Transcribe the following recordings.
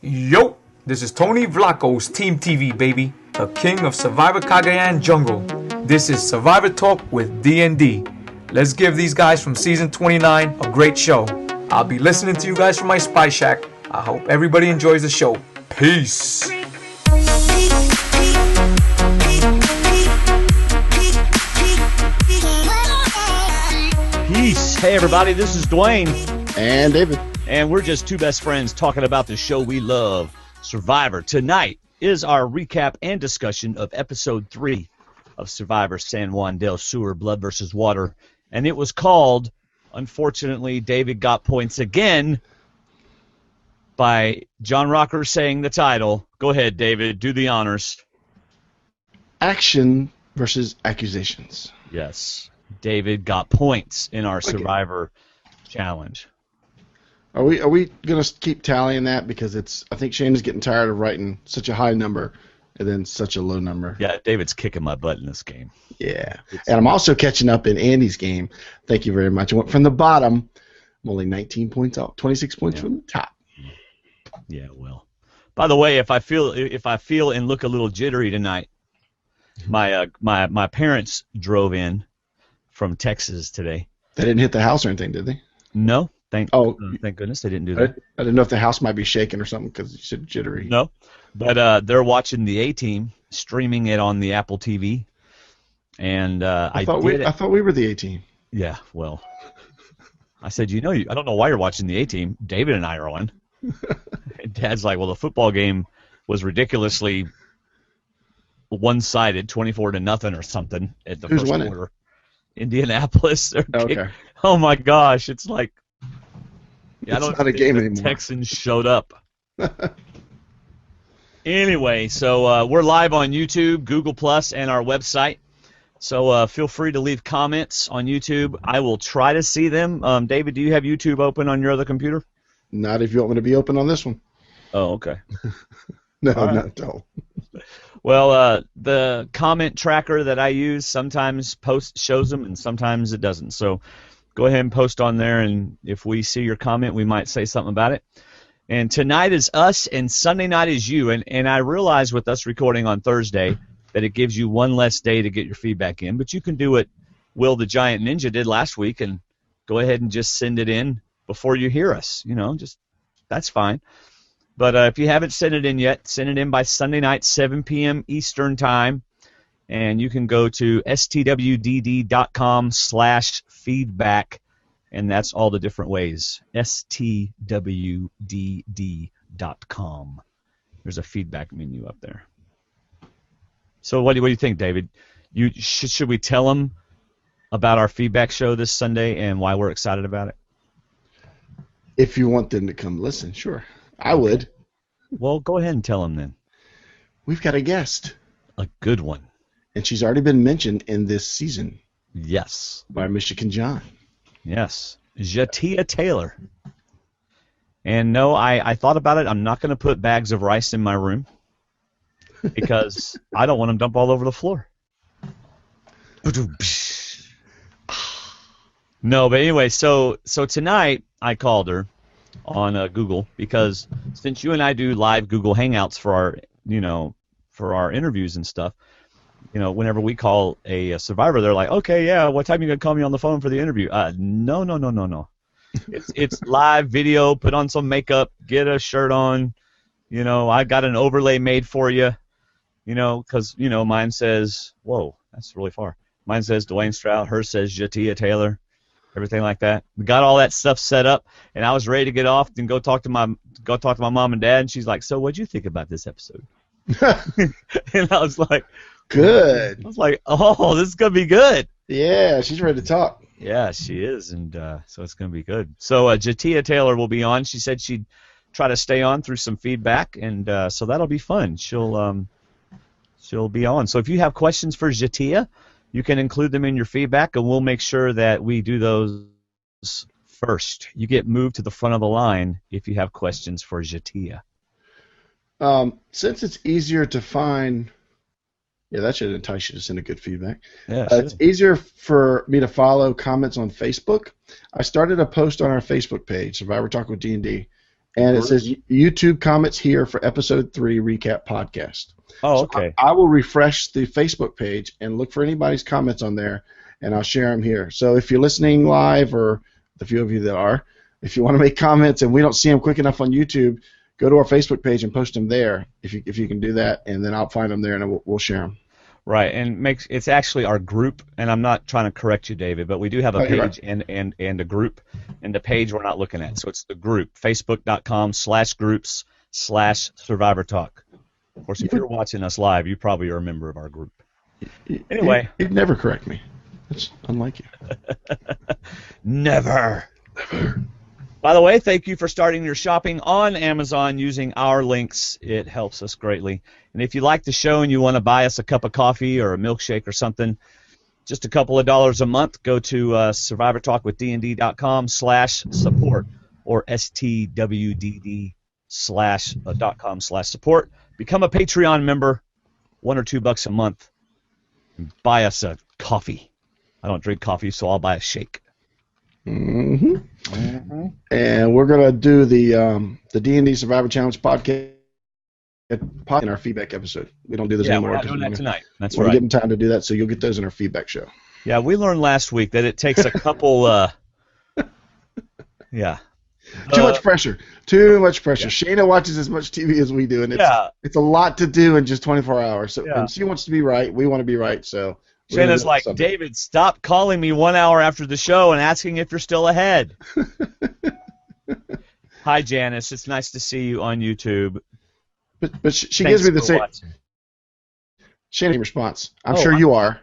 Yo, this is Tony Vlaco's Team TV, baby. The king of Survivor Cagayan Jungle. This is Survivor Talk with D&D. Let's give these guys from Season 29 a great show. I'll be listening to you guys from my Spy Shack. I hope everybody enjoys the show. Peace. Peace. Hey, everybody, this is Dwayne. And David. And we're just two best friends talking about the show we love, Survivor. Tonight is our recap and discussion of Episode 3 of Survivor San Juan del Sur, Blood versus Water. And it was called, unfortunately, David got points again by John Rocker saying the title. Go ahead, David. Do the honors. Action versus Accusations. Yes. David got points in our Survivor challenge. Are we gonna keep tallying that, because I think Shane is getting tired of writing such a high number and then such a low number. Yeah, David's kicking my butt in this game. Yeah, and I'm also catching up in Andy's game. Thank you very much. I went from the bottom. I'm only 19 points off, 26 points from the top. Yeah, well. By the way, if I feel and look a little jittery tonight, my parents drove in from Texas today. They didn't hit the house or anything, did they? No. Thank goodness they didn't do that. I didn't know if the house might be shaking or something because you said jittery. No, but they're watching the A-Team, streaming it on the Apple TV, and I thought we were the A-Team. Yeah, well, I said, I don't know why you're watching the A-Team. David and I are on. And Dad's like, well, the football game was ridiculously one-sided, 24-0 or something at the Who's first winning? quarter. Indianapolis. Okay. Oh my gosh, it's like. Yeah, it's not a game anymore. Texans showed up. Anyway, so we're live on YouTube, Google Plus, and our website. So feel free to leave comments on YouTube. I will try to see them. David, do you have YouTube open on your other computer? Not if you want me to be open on this one. Oh, okay. No, All right. not at all. Well, the comment tracker that I use sometimes shows them, and sometimes it doesn't. So go ahead and post on there, and if we see your comment, we might say something about it. And tonight is us, and Sunday night is you. And I realize with us recording on Thursday that it gives you one less day to get your feedback in, but you can do what Will the Giant Ninja did last week and go ahead and just send it in before you hear us. That's fine. But if you haven't sent it in yet, send it in by Sunday night, 7 p.m. Eastern Time. And you can go to stwdd.com/feedback, and that's all the different ways. stwdd.com. There's a feedback menu up there. So what do you think, David? Should we tell them about our feedback show this Sunday and why we're excited about it? If you want them to come listen, sure. I would. Well, go ahead and tell them then. We've got a guest. A good one. And she's already been mentioned in this season. Yes. By Michigan John. Yes. Jatia Taylor. And no, I thought about it. I'm not going to put bags of rice in my room because I don't want them dumped all over the floor. No, but anyway, so tonight I called her on Google because since you and I do live Google Hangouts for our interviews and stuff, whenever we call a survivor, they're like, okay, yeah, what time are you going to call me on the phone for the interview? No. It's live video, put on some makeup, get a shirt on, I got an overlay made for you, because, mine says, whoa, that's really far. Mine says Dwayne Stroud, hers says Jatia Taylor, everything like that. We got all that stuff set up, and I was ready to get off and go talk to my mom and dad, and she's like, so what'd you think about this episode? And I was like, good. I was like, oh, this is going to be good. Yeah, she's ready to talk. Yeah, she is, and so it's going to be good. So Jatia Taylor will be on. She said she'd try to stay on through some feedback, and so that'll be fun. She'll be on. So if you have questions for Jatia, you can include them in your feedback, and we'll make sure that we do those first. You get moved to the front of the line if you have questions for Jatia. Since it's easier to find, that should entice you to send a good feedback. Yeah, it's easier for me to follow comments on Facebook. I started a post on our Facebook page, Survivor Talk with D&D, And it says YouTube comments here for episode 3 recap podcast. Oh, okay. So I will refresh the Facebook page and look for anybody's comments on there, and I'll share them here. So if you're listening live, or the few of you that are, if you want to make comments and we don't see them quick enough on YouTube, go to our Facebook page and post them there if you can do that, and then I'll find them there and we'll share them. Right, and it's actually our group, and I'm not trying to correct you, David, but we do have a page and a group, and the page we're not looking at. So it's the group, facebook.com/groups/Survivor Talk. Of course, if you're watching us live, you probably are a member of our group. Anyway. You'd never correct me. That's unlike you. Never. By the way, thank you for starting your shopping on Amazon using our links. It helps us greatly. And if you like the show and you want to buy us a cup of coffee or a milkshake or something, just a couple of dollars a month, go to survivortalkwithdnd.com/support or stwdd.com/support. Become a Patreon member, $1 or $2 a month, and buy us a coffee. I don't drink coffee, so I'll buy a shake. Mm-hmm. Mm-hmm. And we're gonna do the D&D Survivor Challenge podcast in our feedback episode. We don't do this anymore. We're not doing that tonight. That's right. We're getting time to do that, so you'll get those in our feedback show. Yeah, we learned last week that it takes a couple. Too much pressure. Too much pressure. Yeah. Shayna watches as much TV as we do, and it's a lot to do in just 24 hours. So and she wants to be right. We want to be right. So Shayna's like, David, stop calling me 1 hour after the show and asking if you're still ahead. Hi, Janice. It's nice to see you on YouTube. But she gives me the same response. I'm sure you are.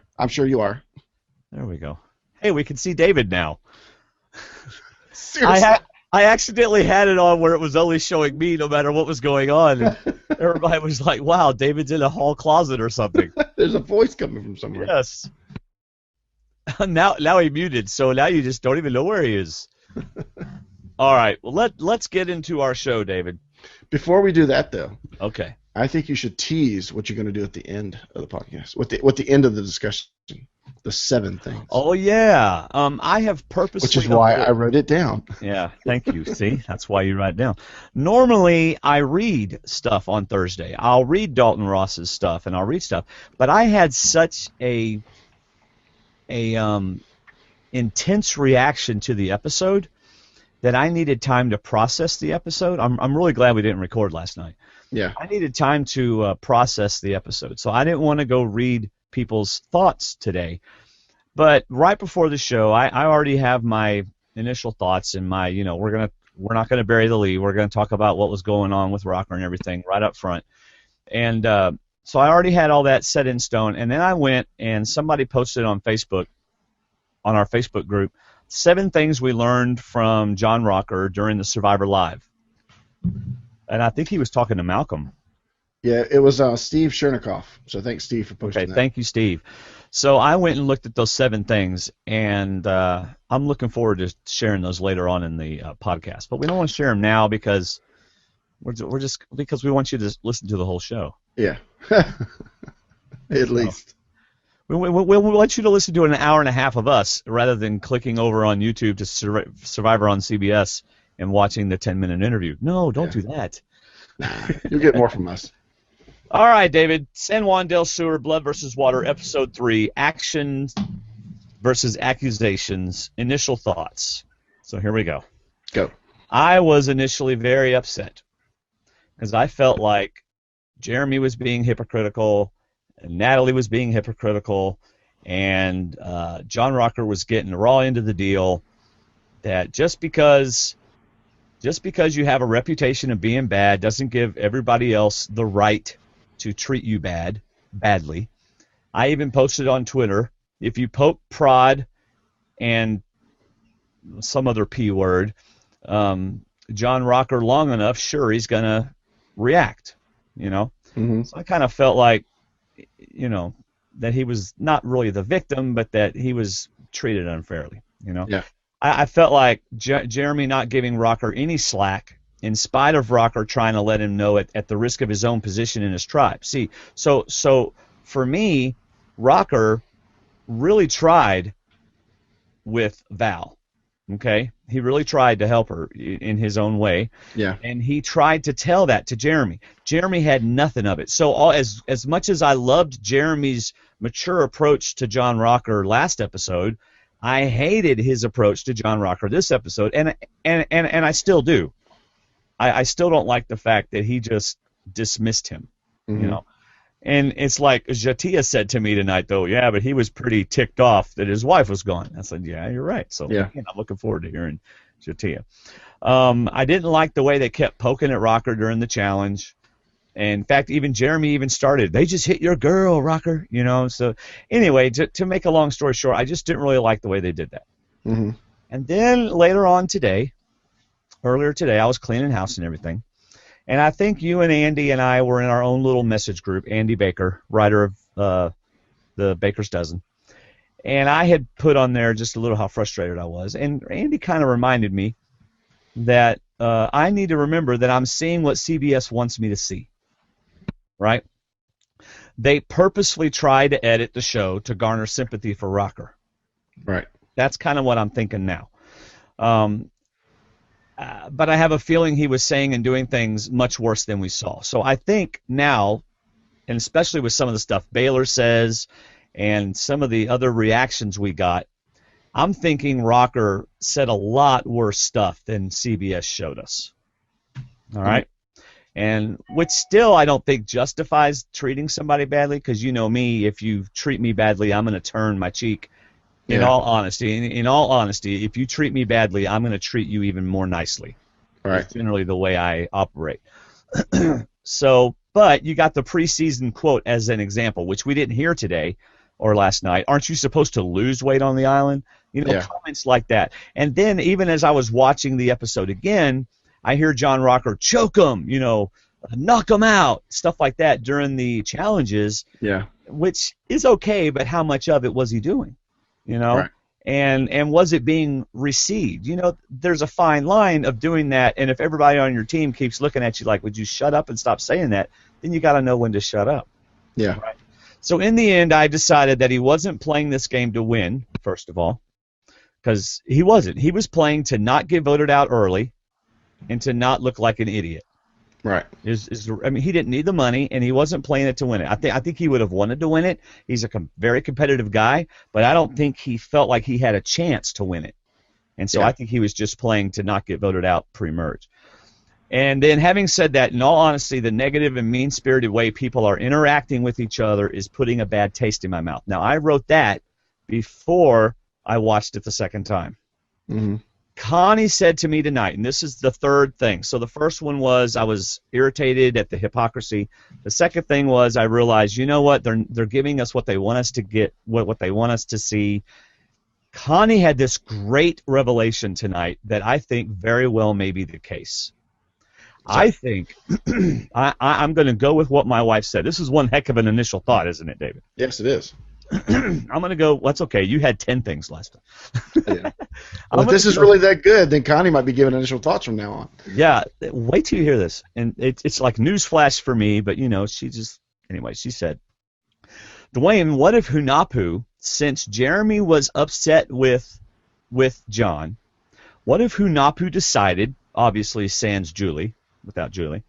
There we go. Hey, we can see David now. Seriously. I accidentally had it on where it was only showing me no matter what was going on. And everybody was like, wow, David's in a hall closet or something. There's a voice coming from somewhere. Yes. Now he muted, so now you just don't even know where he is. All right, well, let's get into our show, David. Before we do that, though, okay, I think you should tease what you're going to do at the end of the podcast, what the end of the discussion, the 7 things. Oh, yeah. I have purposely... Which is why I wrote it down. Yeah, thank you. See, that's why you write it down. Normally, I read stuff on Thursday. I'll read Dalton Ross's stuff, and I'll read stuff. But I had such a intense reaction to the episode that I needed time to process the episode. I'm really glad we didn't record last night. Yeah. I needed time to process the episode, so I didn't want to go read people's thoughts today. But right before the show, I already have my initial thoughts and my, we're not gonna bury the lead. We're gonna talk about what was going on with Rocker and everything right up front. And so I already had all that set in stone. And then I went and somebody posted on Facebook, on our Facebook group, 7 things we learned from John Rocker during the Survivor Live. And I think he was talking to Malcolm. Yeah, it was Steve Chernikoff. So thanks, Steve, for posting that. Thank you, Steve. So I went and looked at those 7 things, and I'm looking forward to sharing those later on in the podcast. But we don't want to share them now because we're just because we want you to listen to the whole show. Yeah, at least. We want you to listen to an hour and a half of us rather than clicking over on YouTube to Survivor on CBS and watching the 10-minute interview. No, don't do that. You'll get more from us. All right, David. San Juan del Sur, Blood versus Water, Episode 3, Actions versus Accusations, Initial Thoughts. So here we go. Go. I was initially very upset because I felt like Jeremy was being hypocritical, and Natalie was being hypocritical, and John Rocker was getting raw into the deal that just because you have a reputation of being bad doesn't give everybody else the right to treat you badly. I even posted on Twitter, if you poke, prod, and some other P word, John Rocker long enough, sure, he's going to react, Mm-hmm. So I kind of felt like, that he was not really the victim, but that he was treated unfairly, Yeah. I felt like Jeremy not giving Rocker any slack, in spite of Rocker trying to let him know at the risk of his own position in his tribe. See, so for me, Rocker really tried with Val. Okay, he really tried to help her in his own way. Yeah. And he tried to tell that to Jeremy. Jeremy had nothing of it. So as much as I loved Jeremy's mature approach to John Rocker last episode, I hated his approach to John Rocker this episode, and I still do. I still don't like the fact that he just dismissed him. Mm-hmm. You know. And it's like Jatia said to me tonight, though, yeah, but he was pretty ticked off that his wife was gone. I said, yeah, you're right. So yeah. I'm looking forward to hearing Jatia. I didn't like the way they kept poking at Rocker during the challenge. And in fact, even Jeremy even started, they just hit your girl, Rocker. You know. So anyway, to make a long story short, I just didn't really like the way they did that. Mm-hmm. And then later on earlier today, I was cleaning house and everything. And I think you and Andy and I were in our own little message group, Andy Baker, writer of the Baker's Dozen. And I had put on there just a little how frustrated I was. And Andy kind of reminded me that I need to remember that I'm seeing what CBS wants me to see. Right? They purposefully try to edit the show to garner sympathy for Rocker. Right. That's kind of what I'm thinking now. But I have a feeling he was saying and doing things much worse than we saw. So I think now, and especially with some of the stuff Baylor says and some of the other reactions we got, I'm thinking Rocker said a lot worse stuff than CBS showed us. All right? And which still I don't think justifies treating somebody badly, because you know me, if you treat me badly, I'm going to turn my cheek. In all honesty, if you treat me badly, I'm going to treat you even more nicely. Right. That's generally the way I operate. So, but you got the preseason quote as an example, which we didn't hear today or last night. Aren't you supposed to lose weight on the island? You know, comments like that. And then even as I was watching the episode again, I hear John Rocker choke him, you know, knock him out, stuff like that during the challenges. Yeah. Which is okay, but how much of it was he doing? You know, right. and was it being received? You know, there's a fine line of doing that, and if everybody on your team keeps looking at you like, would you shut up and stop saying that, then you got to know when to shut up. Yeah. Right? So in the end, I decided that he wasn't playing this game to win, first of all, because he wasn't. He was playing to not get voted out early and to not look like an idiot. Right. I mean, he didn't need the money, and he wasn't playing it to win it. I think he would have wanted to win it. He's a very competitive guy, but I don't think he felt like he had a chance to win it. And so I think he was just playing to not get voted out pre-merge. And then having said that, in all honesty, the negative and mean-spirited way people are interacting with each other is putting a bad taste in my mouth. Now, I wrote that before I watched it the second time. Mm-hmm. Connie said to me tonight, and this is the third thing. So the first one was I was irritated at the hypocrisy. The second thing was I realized, you know what, they're giving us what they want us to get, what they want us to see. Connie had this great revelation tonight that I think very well may be the case. I think I'm going to go with what my wife said. This is one heck of an initial thought, isn't it, David? Yes, it is. I'm going to go, that's okay. You had 10 things last time. Yeah. Well, if this is really that good, then Connie might be giving initial thoughts from now on. Yeah, wait till you hear this. And it's like newsflash for me, but, you know, she said, Dwaine, what if Hunapu, since Jeremy was upset with John, what if Hunapu decided, obviously sans Julie, without Julie,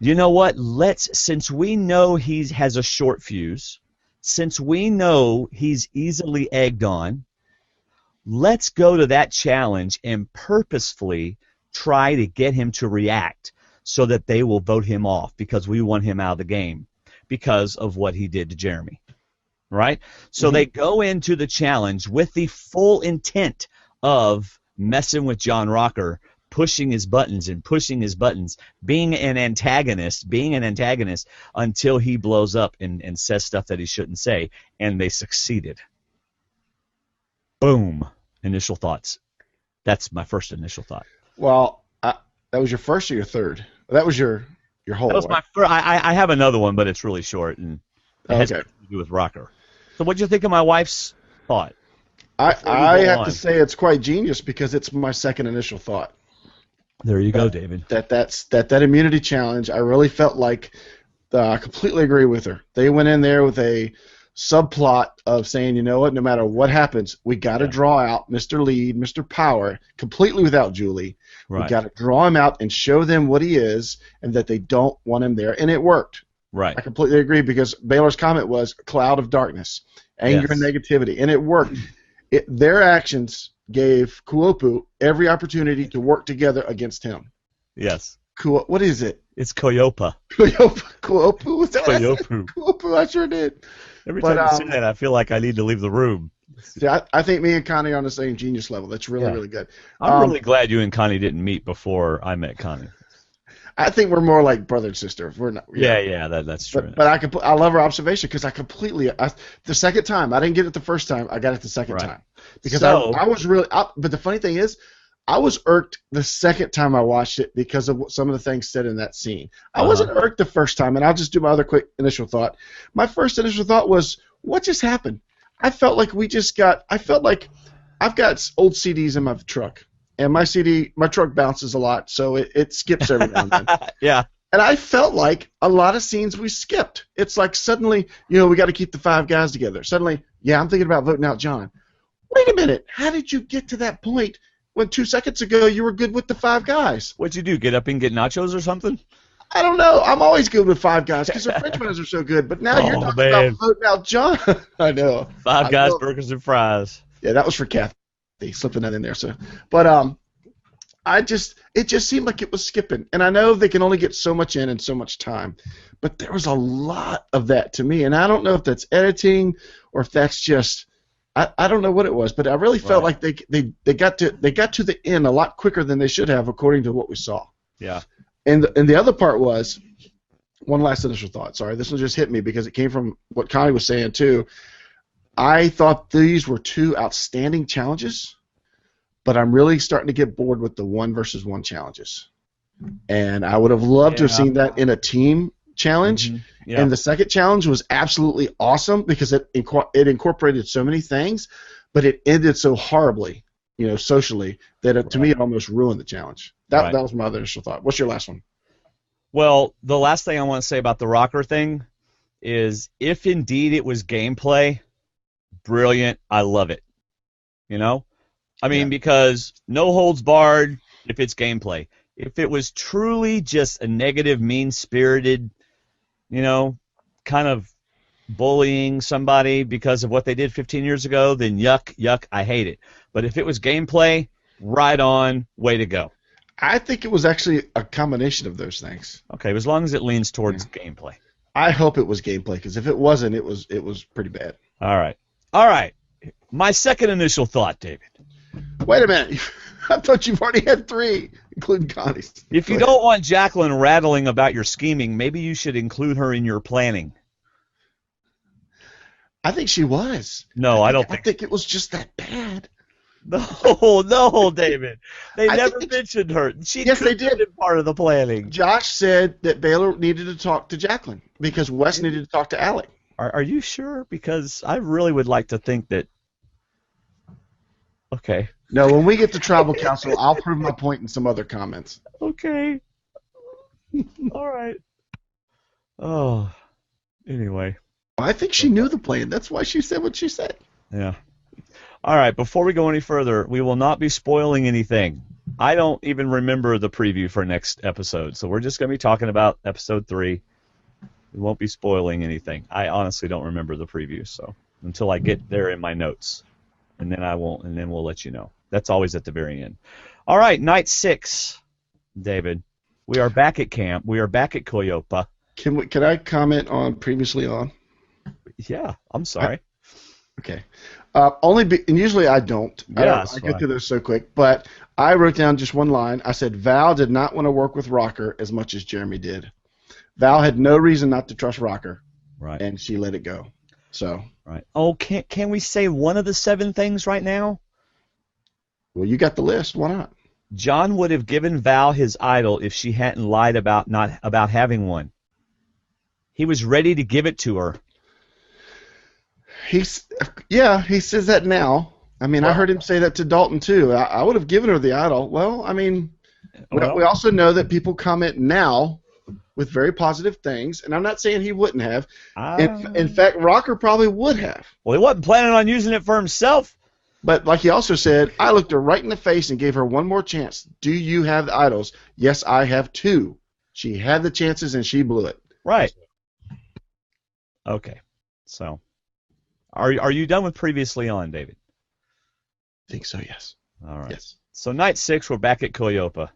you know what, since we know he has a short fuse, since we know he's easily egged on, let's go to that challenge and purposefully try to get him to react so that they will vote him off because we want him out of the game because of what he did to Jeremy. Right? So they go into the challenge with the full intent of messing with John Rocker, pushing his buttons, being an antagonist until he blows up and says stuff that he shouldn't say, and they succeeded. Boom. Initial thoughts. That's my first initial thought. Well, that was your first or your third? That was your whole. That was my first. I have another one, but it's really short, and it has to do with Rocker. So what do you think of my wife's thought? I have to say it's quite genius because it's my second initial thought. There you go, David. That immunity challenge, I really felt like I completely agree with her. They went in there with a subplot of saying, you know what, no matter what happens, we got to draw out Mr. Lead, Mr. Power, completely without Julie. Right. We got to draw him out and show them what he is and that they don't want him there. And it worked. Right. I completely agree because Baylor's comment was a cloud of darkness, anger and negativity, and it worked. Their actions gave Kuopu every opportunity to work together against him. Yes. What is it? It's Koyopa. Kuopu? Was that Koyopu. Kuopu, I sure did. Every time you say that, I feel like I need to leave the room. See, I think me and Connie are on the same genius level. That's really good. I'm really glad you and Connie didn't meet before I met Connie. I think we're more like brother and sister. We're not. Yeah, that's true. But I love her observation because the second time I didn't get it the first time, I got it the second time because I was really. But the funny thing is, I was irked the second time I watched it because of some of the things said in that scene. I wasn't irked the first time, and I'll just do my other quick initial thought. My first initial thought was, what just happened? I felt like I've got old CDs in my truck. And my truck bounces a lot, so it skips every now and then. Yeah. And I felt like a lot of scenes we skipped. It's like suddenly, we got to keep the five guys together. Suddenly, I'm thinking about voting out John. Wait a minute. How did you get to that point when 2 seconds ago you were good with the five guys? What'd you do, get up and get nachos or something? I don't know. I'm always good with five guys because the French fries are so good. But now you're talking about voting out John. I know. Five guys, burgers, and fries. Yeah, that was for Kathy. Slipping that in there. But it just seemed like it was skipping, and I know they can only get so much in in so much time, but there was a lot of that to me, and I don't know if that's editing or if that's just I don't know what it was, but I really felt like they got to the end a lot quicker than they should have according to what we saw. Yeah. And the other part was one last initial thought. Sorry, this one just hit me because it came from what Connie was saying too. I thought these were two outstanding challenges, but I'm really starting to get bored with the 1-versus-1 challenges. And I would have loved to have seen that in a team challenge. Mm-hmm. Yeah. And the second challenge was absolutely awesome because it incorporated so many things, but it ended so horribly, socially, that to me it almost ruined the challenge. That was my other initial thought. What's your last one? Well, the last thing I want to say about the rocker thing is if indeed it was gameplay, brilliant, I love it. I mean, because no holds barred if it's gameplay. If it was truly just a negative, mean-spirited, kind of bullying somebody because of what they did 15 years ago, then yuck, I hate it. But if it was gameplay, right on, way to go. I think it was actually a combination of those things. Okay, as long as it leans towards gameplay. I hope it was gameplay, because if it wasn't, it was pretty bad. All right. My second initial thought, David. Wait a minute. I thought you've already had 3, including Connie's. If you don't want Jacqueline rattling about your scheming, maybe you should include her in your planning. I think she was. No, I don't think. I think it was just that bad. No, David. They never mentioned her. Yes, they did. Be part of the planning. Josh said that Baylor needed to talk to Jacqueline because Wes needed to talk to Alec. Are you sure? Because I really would like to think that. Okay. No, when we get to tribal council, I'll prove my point in some other comments. Okay. All right. Oh. Anyway. I think she knew the plan. That's why she said what she said. Yeah. All right. Before we go any further, we will not be spoiling anything. I don't even remember the preview for next episode, so we're just going to be talking about episode 3. We won't be spoiling anything. I honestly don't remember the preview, so until I get there in my notes, and then I won't, and then we'll let you know. That's always at the very end. All right, night 6, David. We are back at camp. We are back at Koyopa. Can I comment on previously on? Yeah, I'm sorry. Okay. And usually I don't. Yeah, I get to those so quick. But I wrote down just one line. I said Val did not want to work with Rocker as much as Jeremy did. Val had no reason not to trust Rocker. Right. And she let it go. So. Right. Oh, can we say one of the 7 things right now? Well, you got the list. Why not? John would have given Val his idol if she hadn't lied about having one. He was ready to give it to her. He says that now. I mean, I heard him say that to Dalton too. I would have given her the idol. Well, I mean, we also know that people comment now with very positive things, and I'm not saying he wouldn't have. In fact, Rocker probably would have. Well, he wasn't planning on using it for himself. But like he also said, I looked her right in the face and gave her one more chance. Do you have the idols? Yes, I have 2. She had the chances and she blew it. Right. Okay. So, are you done with Previously On, David? I think so, yes. All right. Yes. So night 6, we're back at Coyopa.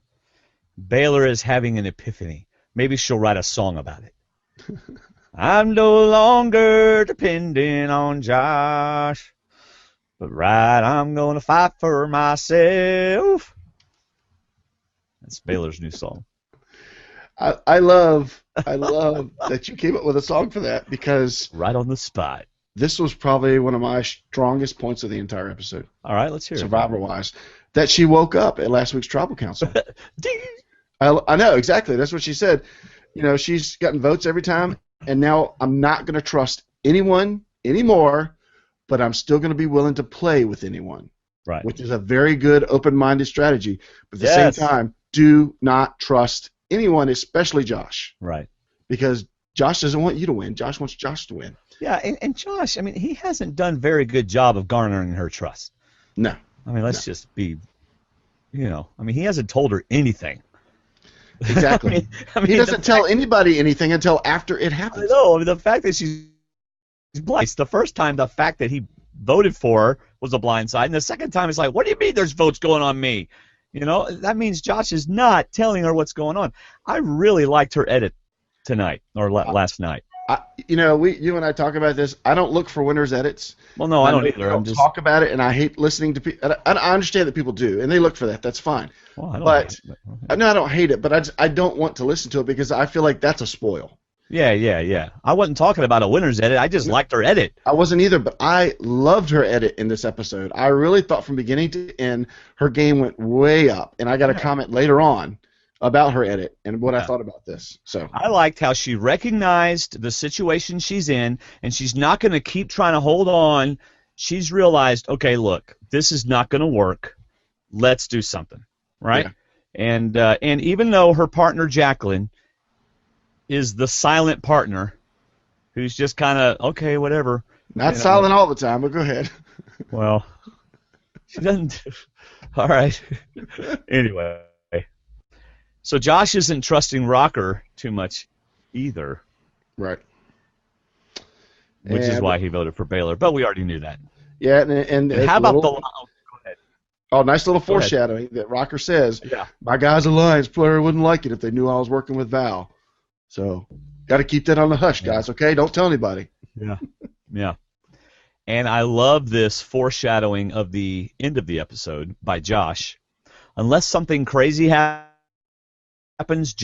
Baylor is having an epiphany. Maybe she'll write a song about it. I'm no longer depending on Josh, but I'm going to fight for myself. That's Baylor's new song. I love that you came up with a song for that, because right on the spot. This was probably one of my strongest points of the entire episode. All right, let's hear it. Survivor-wise, that she woke up at last week's Tribal Council. Ding! I know, exactly. That's what she said. You know, she's gotten votes every time, and now I'm not going to trust anyone anymore, but I'm still going to be willing to play with anyone. Right. Which is a very good open-minded strategy. But at the Yes. same time, do not trust anyone, especially Josh. Right. Because Josh doesn't want you to win. Josh wants Josh to win. Yeah, and Josh, I mean, he hasn't done a very good job of garnering her trust. No. I mean, let's just be, I mean, he hasn't told her anything. Exactly. I mean, he doesn't tell anybody anything until after it happens. I know. I mean, the fact that she's blind. The first time, the fact that he voted for her was a blindside, and the second time, it's like, what do you mean there's votes going on me? That means Josh is not telling her what's going on. I really liked her edit tonight, or last night. You and I talk about this. I don't look for winners' edits. Well, no, I don't either. I just talk about it, and I hate listening to people. I understand that people do, and they look for that. That's fine. Well, I don't but hate it. no, I don't hate it, but I don't want to listen to it because I feel like that's a spoil. Yeah. I wasn't talking about a winner's edit. I just liked her edit. I wasn't either, but I loved her edit in this episode. I really thought from beginning to end her game went way up, and I got a comment later on about her edit and what I thought about this. So I liked how she recognized the situation she's in, and she's not going to keep trying to hold on. She's realized, okay, look, this is not going to work. Let's do something, right? Yeah. And even though her partner Jacqueline is the silent partner, who's just kind of okay, whatever. Not silent all the time, but go ahead. Well, she doesn't. All right. Anyway. So Josh isn't trusting Rocker too much either. Right. Which is why he voted for Baylor. But we already knew that. Yeah, and how about go ahead. Oh, nice little foreshadowing that Rocker says, my guy's a Lions player wouldn't like it if they knew I was working with Val. So got to keep that on the hush, guys, okay? Don't tell anybody. Yeah. And I love this foreshadowing of the end of the episode by Josh. Unless something crazy happens,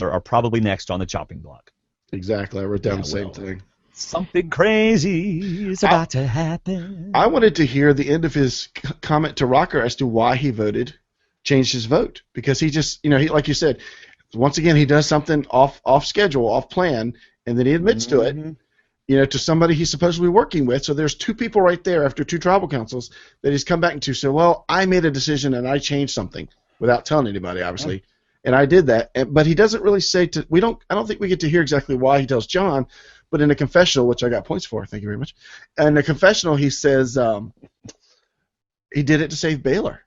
are probably next on the chopping block. Exactly. I wrote down the same thing. Something crazy is about to happen. I wanted to hear the end of his comment to Rocker as to why he changed his vote. Because he just, he, like you said, once again, he does something off schedule, off plan, and then he admits to it, to somebody he's supposed to be working with. So there's 2 people right there after 2 tribal councils that he's come back to say, well, I made a decision and I changed something without telling anybody, obviously. Right. And I did that, but he doesn't really say I don't think we get to hear exactly why he tells John, but in a confessional, which I got points for, thank you very much. In a confessional, he says he did it to save Baylor.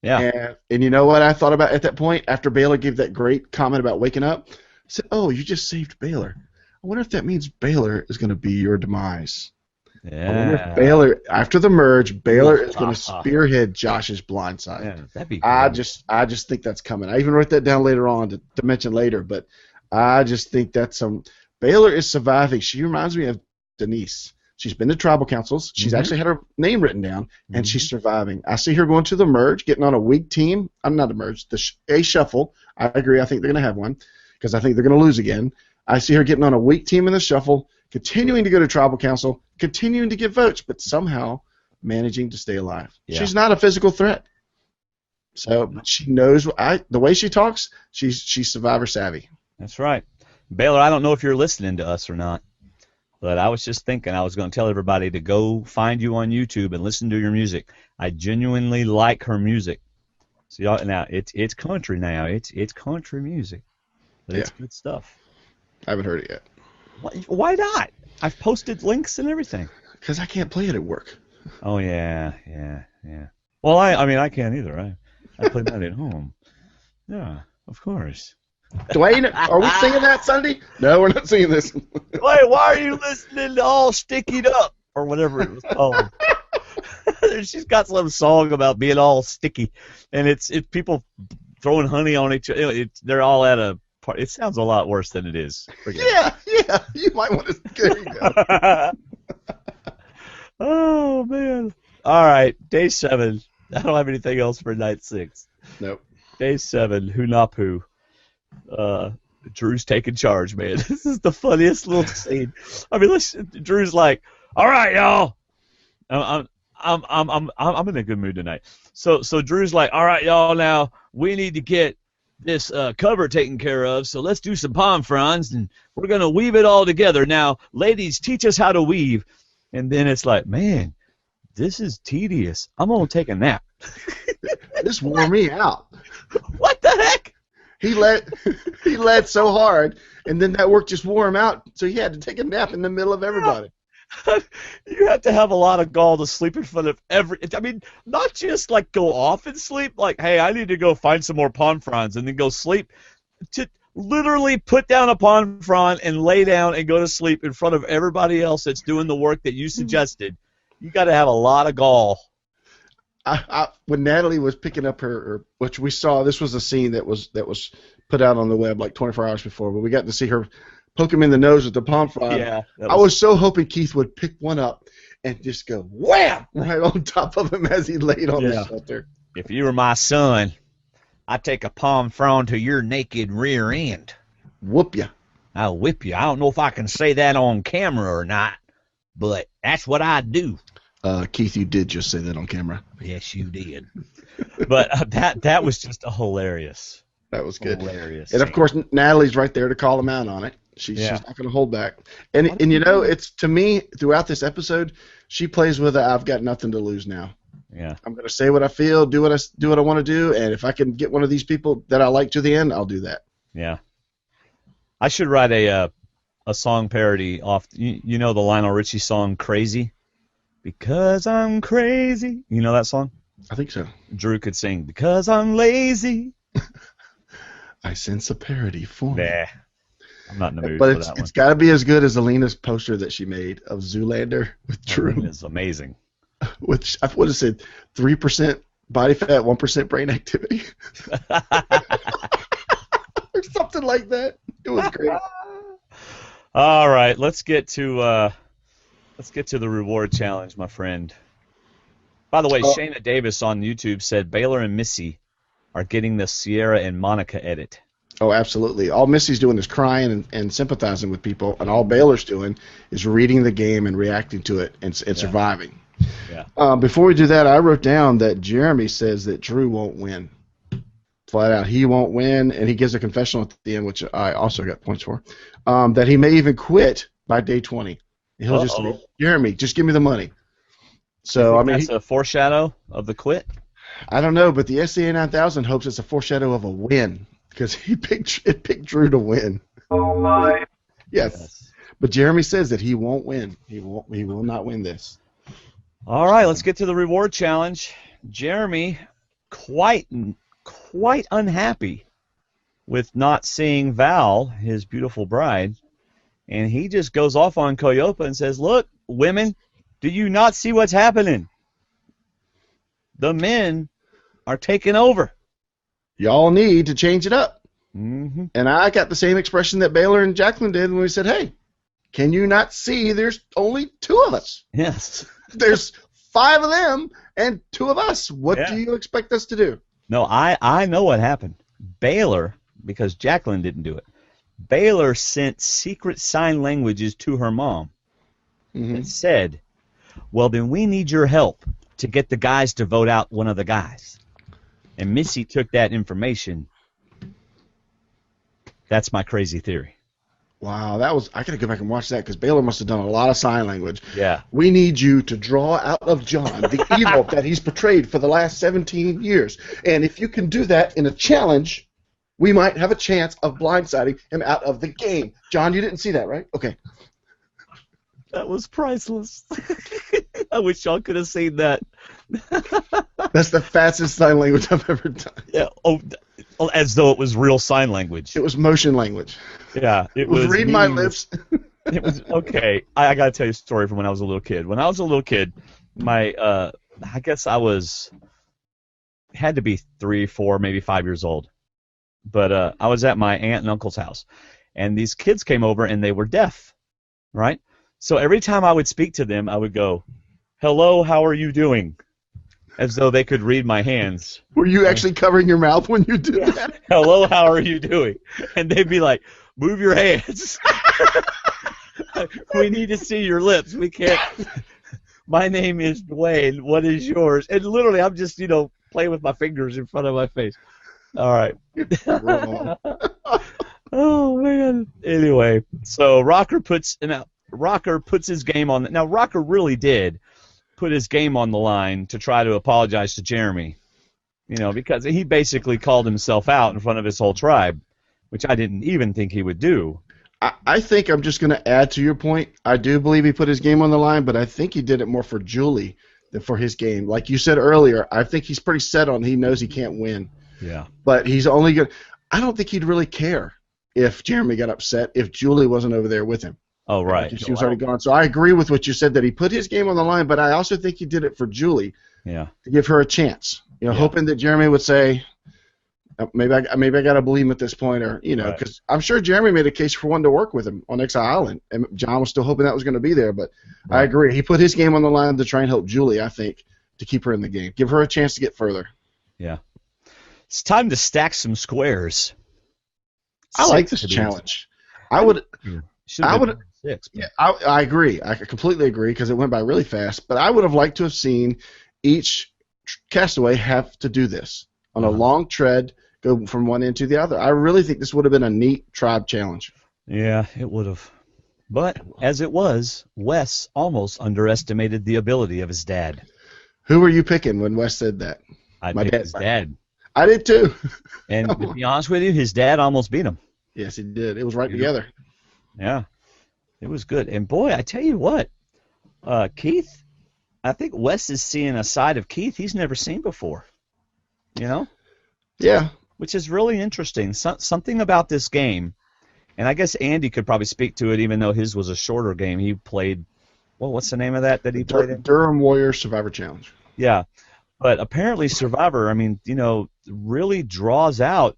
Yeah. And you know what I thought about at that point after Baylor gave that great comment about waking up? I said, oh, you just saved Baylor. I wonder if that means Baylor is going to be your demise. Yeah. I wonder if Baylor, after the merge, Baylor is going to spearhead Josh's blindside. Yeah, that'd be great. I just think that's coming. I even wrote that down later on to mention later, but I just think that's Baylor is surviving. She reminds me of Denise. She's been to tribal councils. She's actually had her name written down, and she's surviving. I see her going to the merge, getting on a weak team. I'm not a merge, a shuffle. I agree. I think they're going to have one because I think they're going to lose again. I see her getting on a weak team in the shuffle, continuing to go to tribal council, continuing to get votes, but somehow managing to stay alive. Yeah. She's not a physical threat. So she knows the way she talks, she's survivor savvy. That's right. Baylor, I don't know if you're listening to us or not, but I was just thinking I was going to tell everybody to go find you on YouTube and listen to your music. I genuinely like her music. See, now it's country now. It's country music, but it's good stuff. I haven't heard it yet. Why not? I've posted links and everything. Because I can't play it at work. Oh, yeah. Well, I mean, I can't either. I play that at home. Yeah, of course. Dwayne, are we singing that Sunday? No, we're not singing this. Wait, why are you listening to All Stickied Up? Or whatever it was called. She's got some song about being all sticky. And it's people throwing honey on each other. They're all at a party. It sounds a lot worse than it is. Yeah. You might want to. There you go. Oh, man. All right, day 7. I don't have anything else for night 6. Nope. Day 7, Hunapu. Drew's taking charge, man. This is the funniest little scene. I mean, Drew's like, "All right, y'all." I'm in a good mood tonight. So Drew's like, "All right, y'all. Now we need to get this cover taken care of. So let's do some palm fronds, and we're gonna weave it all together. Now, ladies, teach us how to weave." And then it's like, man, this is tedious. I'm gonna take a nap. This wore me out. What the heck? He led so hard, and then that work just wore him out, so he had to take a nap in the middle of everybody. You have to have a lot of gall to sleep in front of not just like go off and sleep, like, hey, I need to go find some more palm fronds and then go sleep. To literally put down a palm frond and lay down and go to sleep in front of everybody else that's doing the work that you suggested. You got to have a lot of gall. When Natalie was picking up her, which we saw, this was a scene that was put out on the web like 24 hours before, but we got to see her poke him in the nose with the palm frond. Yeah, I was so hoping Keith would pick one up and just go wham right on top of him as he laid on the shelter. If you were my son, I'd take a palm frond to your naked rear end. Whoop ya. I'll whip you. I don't know if I can say that on camera or not, but that's what I do. Keith, you did just say that on camera. Yes, you did. But that was just a hilarious. That was good. Hilarious. And of course, Natalie's right there to call him out on it. She's not going to hold back. And you know, it's, to me, throughout this episode, she plays with a "I've got nothing to lose now." Yeah. I'm going to say what I feel, do what I want to do, and if I can get one of these people that I like to the end, I'll do that. Yeah. I should write a song parody off. You know the Lionel Richie song "Crazy"? Because I'm crazy. You know that song? I think so. Drew could sing "Because I'm lazy." I sense a parody for me. Nah. I'm not in the mood but for that one. It's got to be as good as Alina's poster that she made of Zoolander with Drew. It's amazing. With, I would have said 3% body fat, 1% brain activity. Or something like that. It was great. All right, let's get to the reward challenge, my friend. By the way, Shayna Davis on YouTube said Baylor and Missy are getting the Sierra and Monica edit. Oh, absolutely. All Missy's doing is crying and sympathizing with people, and all Baylor's doing is reading the game and reacting to it and surviving. Yeah. Before we do that, I wrote down that Jeremy says that Drew won't win. Flat out, he won't win, and he gives a confessional at the end, which I also got points for, that he may even quit by day 20. He'll just say, Jeremy, just give me the money. So I mean, that's a foreshadow of the quit. I don't know, but the SCA 9000 hopes it's a foreshadow of a win because he picked Drew to win. Oh my! Yes, but Jeremy says that he won't win. He will not win this. All right, let's get to the reward challenge. Jeremy, quite unhappy with not seeing Val, his beautiful bride, and he just goes off on Coyopa and says, "Look, women, do you not see what's happening? The men are taking over. Y'all need to change it up." Mm-hmm. And I got the same expression that Baylor and Jacqueline did when we said, "Hey, can you not see there's only 2 of us? Yes. There's 5 of them and 2 of us. What do you expect us to do?" No, I know what happened. Baylor, because Jacqueline didn't do it, Baylor sent secret sign languages to her mom and said, "Well, then we need your help to get the guys to vote out one of the guys." And Missy took that information. That's my crazy theory. Wow, I gotta go back and watch that because Baylor must have done a lot of sign language. Yeah. We need you to draw out of John the evil that he's portrayed for the last 17 years. And if you can do that in a challenge, we might have a chance of blindsiding him out of the game. John, you didn't see that, right? Okay. That was priceless. I wish y'all could have seen that. That's the fastest sign language I've ever done. Yeah. Oh, as though it was real sign language. It was motion language. Yeah. It was read my lips. It was okay. I got to tell you a story from when I was a little kid. When I was a little kid, my I guess had to be 3, 4, maybe 5 years old. But I was at my aunt and uncle's house, and these kids came over, and they were deaf, right? So every time I would speak to them, I would go, "Hello, how are you doing?" As though they could read my hands. Were you actually covering your mouth when you did that? "Hello, how are you doing?" And they'd be like, "Move your hands. We need to see your lips. We can't." "My name is Dwayne. What is yours?" And literally, I'm just, playing with my fingers in front of my face. All right. Oh, man. Anyway, so Rocker puts his game on. Now, Rocker really did put his game on the line to try to apologize to Jeremy, because he basically called himself out in front of his whole tribe, which I didn't even think he would do. I think I'm just going to add to your point. I do believe he put his game on the line, but I think he did it more for Julie than for his game. Like you said earlier, I think he's pretty set on he knows he can't win. Yeah. But he's only good. I don't think he'd really care if Jeremy got upset if Julie wasn't over there with him. Oh, right. She was already gone. So I agree with what you said, that he put his game on the line, but I also think he did it for Julie. Yeah. To give her a chance. Hoping that Jeremy would say, maybe I got to believe him at this point, or because I'm sure Jeremy made a case for wanting to work with him on Exile Island, and John was still hoping that was going to be there. But I agree, he put his game on the line to try and help Julie. I think to keep her in the game, give her a chance to get further. Yeah, it's time to stack some squares. I like this challenge. I would. Six. Yeah, I agree. I completely agree because it went by really fast. But I would have liked to have seen each castaway have to do this on a long tread. Go from one end to the other. I really think this would have been a neat tribe challenge. Yeah, it would have. But as it was, Wes almost underestimated the ability of his dad. Who were you picking when Wes said that? I picked his dad. I did too. And to be honest with you, his dad almost beat him. Yes, he did. It was right together. Yeah, it was good. And boy, I tell you what, Keith, I think Wes is seeing a side of Keith he's never seen before. Yeah. Which is really interesting. Something about this game, and I guess Andy could probably speak to it, even though his was a shorter game. He played, what's the name of that he played in? Durham Warrior Survivor Challenge. Yeah, but apparently Survivor, really draws out.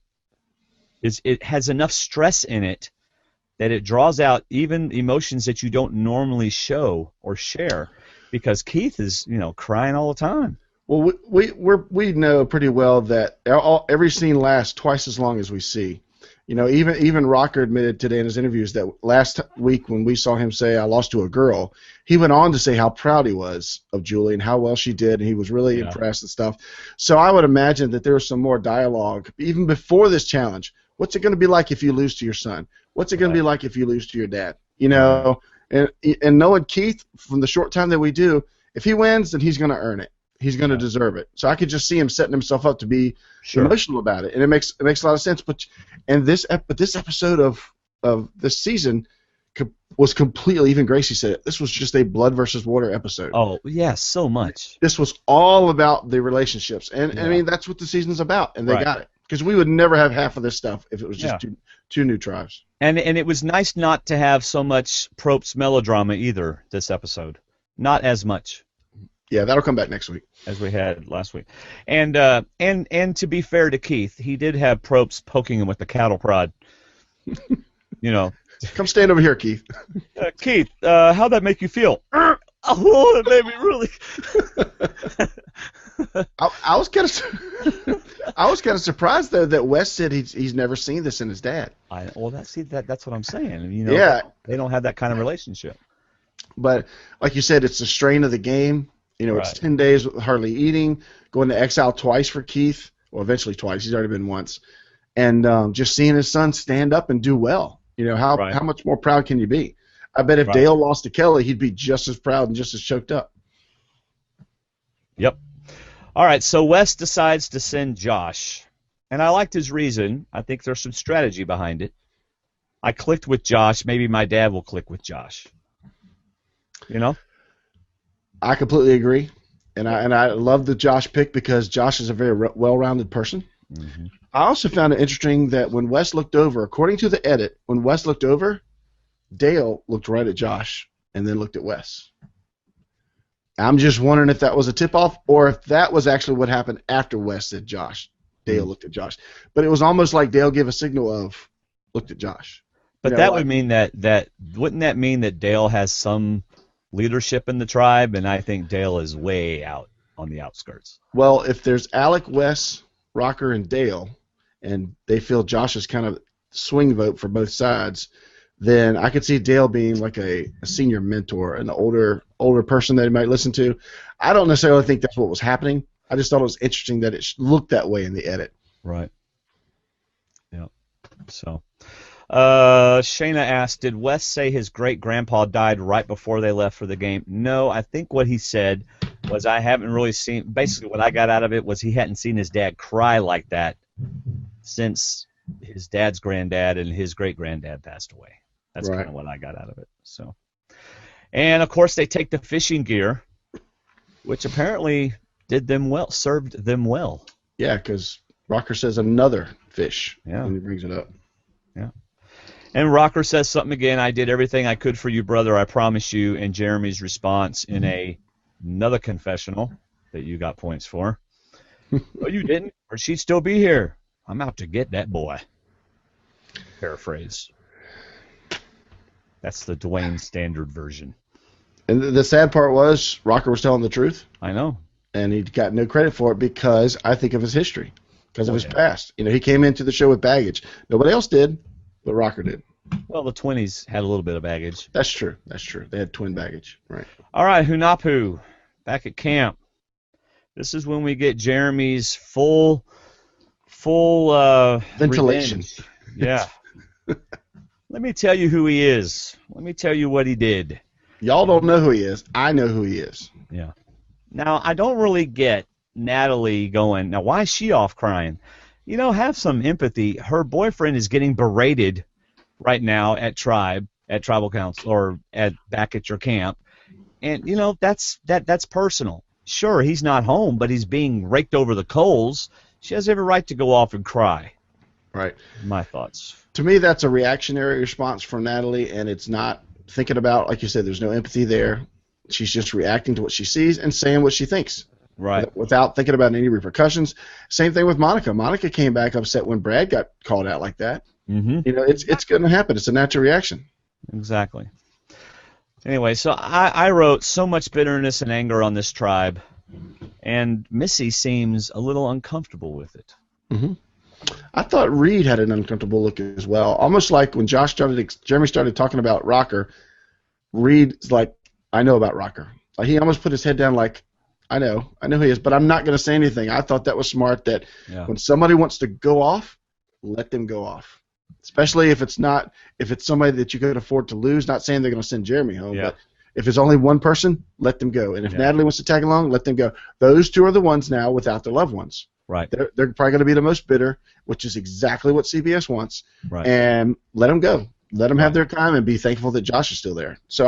It has enough stress in it that it draws out even emotions that you don't normally show or share, because Keith is, crying all the time. Well, we know pretty well that every scene lasts twice as long as we see. Even Rocker admitted today in his interviews that last week when we saw him say, "I lost to a girl," he went on to say how proud he was of Julie and how well she did, and he was really impressed and stuff. So I would imagine that there was some more dialogue even before this challenge. What's it going to be like if you lose to your son? What's it going to be like if you lose to your dad? And knowing Keith from the short time that we do, if he wins, then he's going to earn it. He's going to deserve it. So I could just see him setting himself up to be emotional about it, and it makes a lot of sense. But this episode of this season was completely, even Gracie said it, this was just a blood versus water episode. Oh yeah, so much. This was all about the relationships, and I mean that's what the season's about, and they got it, because we would never have half of this stuff if it was just two new tribes. And it was nice not to have so much Probst melodrama either this episode, not as much. Yeah, that'll come back next week. As we had last week. And to be fair to Keith, he did have Probst poking him with the cattle prod. Come stand over here, Keith. Keith, how'd that make you feel? Oh, it made me really... I was kind of surprised though that Wes said he's never seen this in his dad. That's what I'm saying. They don't have that kind of relationship. But like you said, it's the strain of the game. It's 10 days with hardly eating, going to exile twice for Keith, well, eventually twice. He's already been once. And just seeing his son stand up and do well. How much more proud can you be? I bet if Dale lost to Kelly, he'd be just as proud and just as choked up. Yep. All right, so Wes decides to send Josh. and I liked his reason. I think there's some strategy behind it. I clicked with Josh. Maybe my dad will click with Josh. You know? I completely agree, and I love the Josh pick because Josh is a very well-rounded person. Mm-hmm. I also found it interesting that when Wes looked over, according to the edit, when Wes looked over, Dale looked right at Josh and then looked at Wes. I'm just wondering if that was a tip-off or if that was actually what happened after Wes said Josh. Dale looked at Josh. But it was almost like Dale gave a signal of looked at Josh. But that would mean that wouldn't that mean that Dale has some leadership in the tribe, and I think Dale is way out on the outskirts. Well, if there's Alec, Wes, Rocker, and Dale, and they feel Josh is kind of swing vote for both sides, then I could see Dale being like a senior mentor, an older person that he might listen to. I don't necessarily think that's what was happening. I just thought it was interesting that it looked that way in the edit. Right. Yeah. So, Shayna asked, did Wes say his great-grandpa died right before they left for the game? No, I think what he said was I haven't really seen, basically what I got out of it was he hadn't seen his dad cry like that since his dad's granddad and his great-granddad passed away. That's right. Kind of what I got out of it. So, and, of course, they take the fishing gear, which apparently served them well. Yeah, because Rocker says another fish when he brings it up. Yeah. And Rocker says something again, I did everything I could for you, brother, I promise you, and Jeremy's response in another confessional that you got points for. Oh, you didn't? Or she'd still be here. I'm out to get that boy. Paraphrase. That's the Dwayne standard version. And the sad part was Rocker was telling the truth. I know. And he got no credit for it because I think of his history, because of his past. You know, he came into the show with baggage. Nobody else did, but Rocker did. Well, the 20s had a little bit of baggage. That's true. They had twin baggage. Right. All right, Hunapu, back at camp. This is when we get Jeremy's full ventilation. Revenge. Yeah. Let me tell you who he is. Let me tell you what he did. Y'all don't know who he is. I know who he is. Yeah. Now, I don't really get Natalie going, now why is she off crying? You know, have some empathy. Her boyfriend is getting berated right now at tribal council, or back at your camp. And, you know, that's personal. Sure, he's not home, but he's being raked over the coals. She has every right to go off and cry. Right. My thoughts. To me, that's a reactionary response from Natalie, and it's not thinking about, like you said, there's no empathy there. She's just reacting to what she sees and saying what she thinks. Right. Without thinking about any repercussions. Same thing with Monica. Monica came back upset when Brad got called out like that. Mm-hmm. You know, it's going to happen. It's a natural reaction. Exactly. Anyway, so I wrote so much bitterness and anger on this tribe, and Missy seems a little uncomfortable with it. Mm-hmm. I thought Reed had an uncomfortable look as well. Almost like when Jeremy started talking about Rocker, Reed's like, I know about Rocker. Like he almost put his head down like, I know who he is, but I'm not going to say anything. I thought that was smart that when somebody wants to go off, let them go off. Especially if it's somebody that you could afford to lose. Not saying they're going to send Jeremy home, but if it's only one person, let them go. And if Natalie wants to tag along, let them go. Those two are the ones now without their loved ones. Right. They're probably going to be the most bitter, which is exactly what CBS wants. Right. And let them go. Let them have their time and be thankful that Josh is still there. So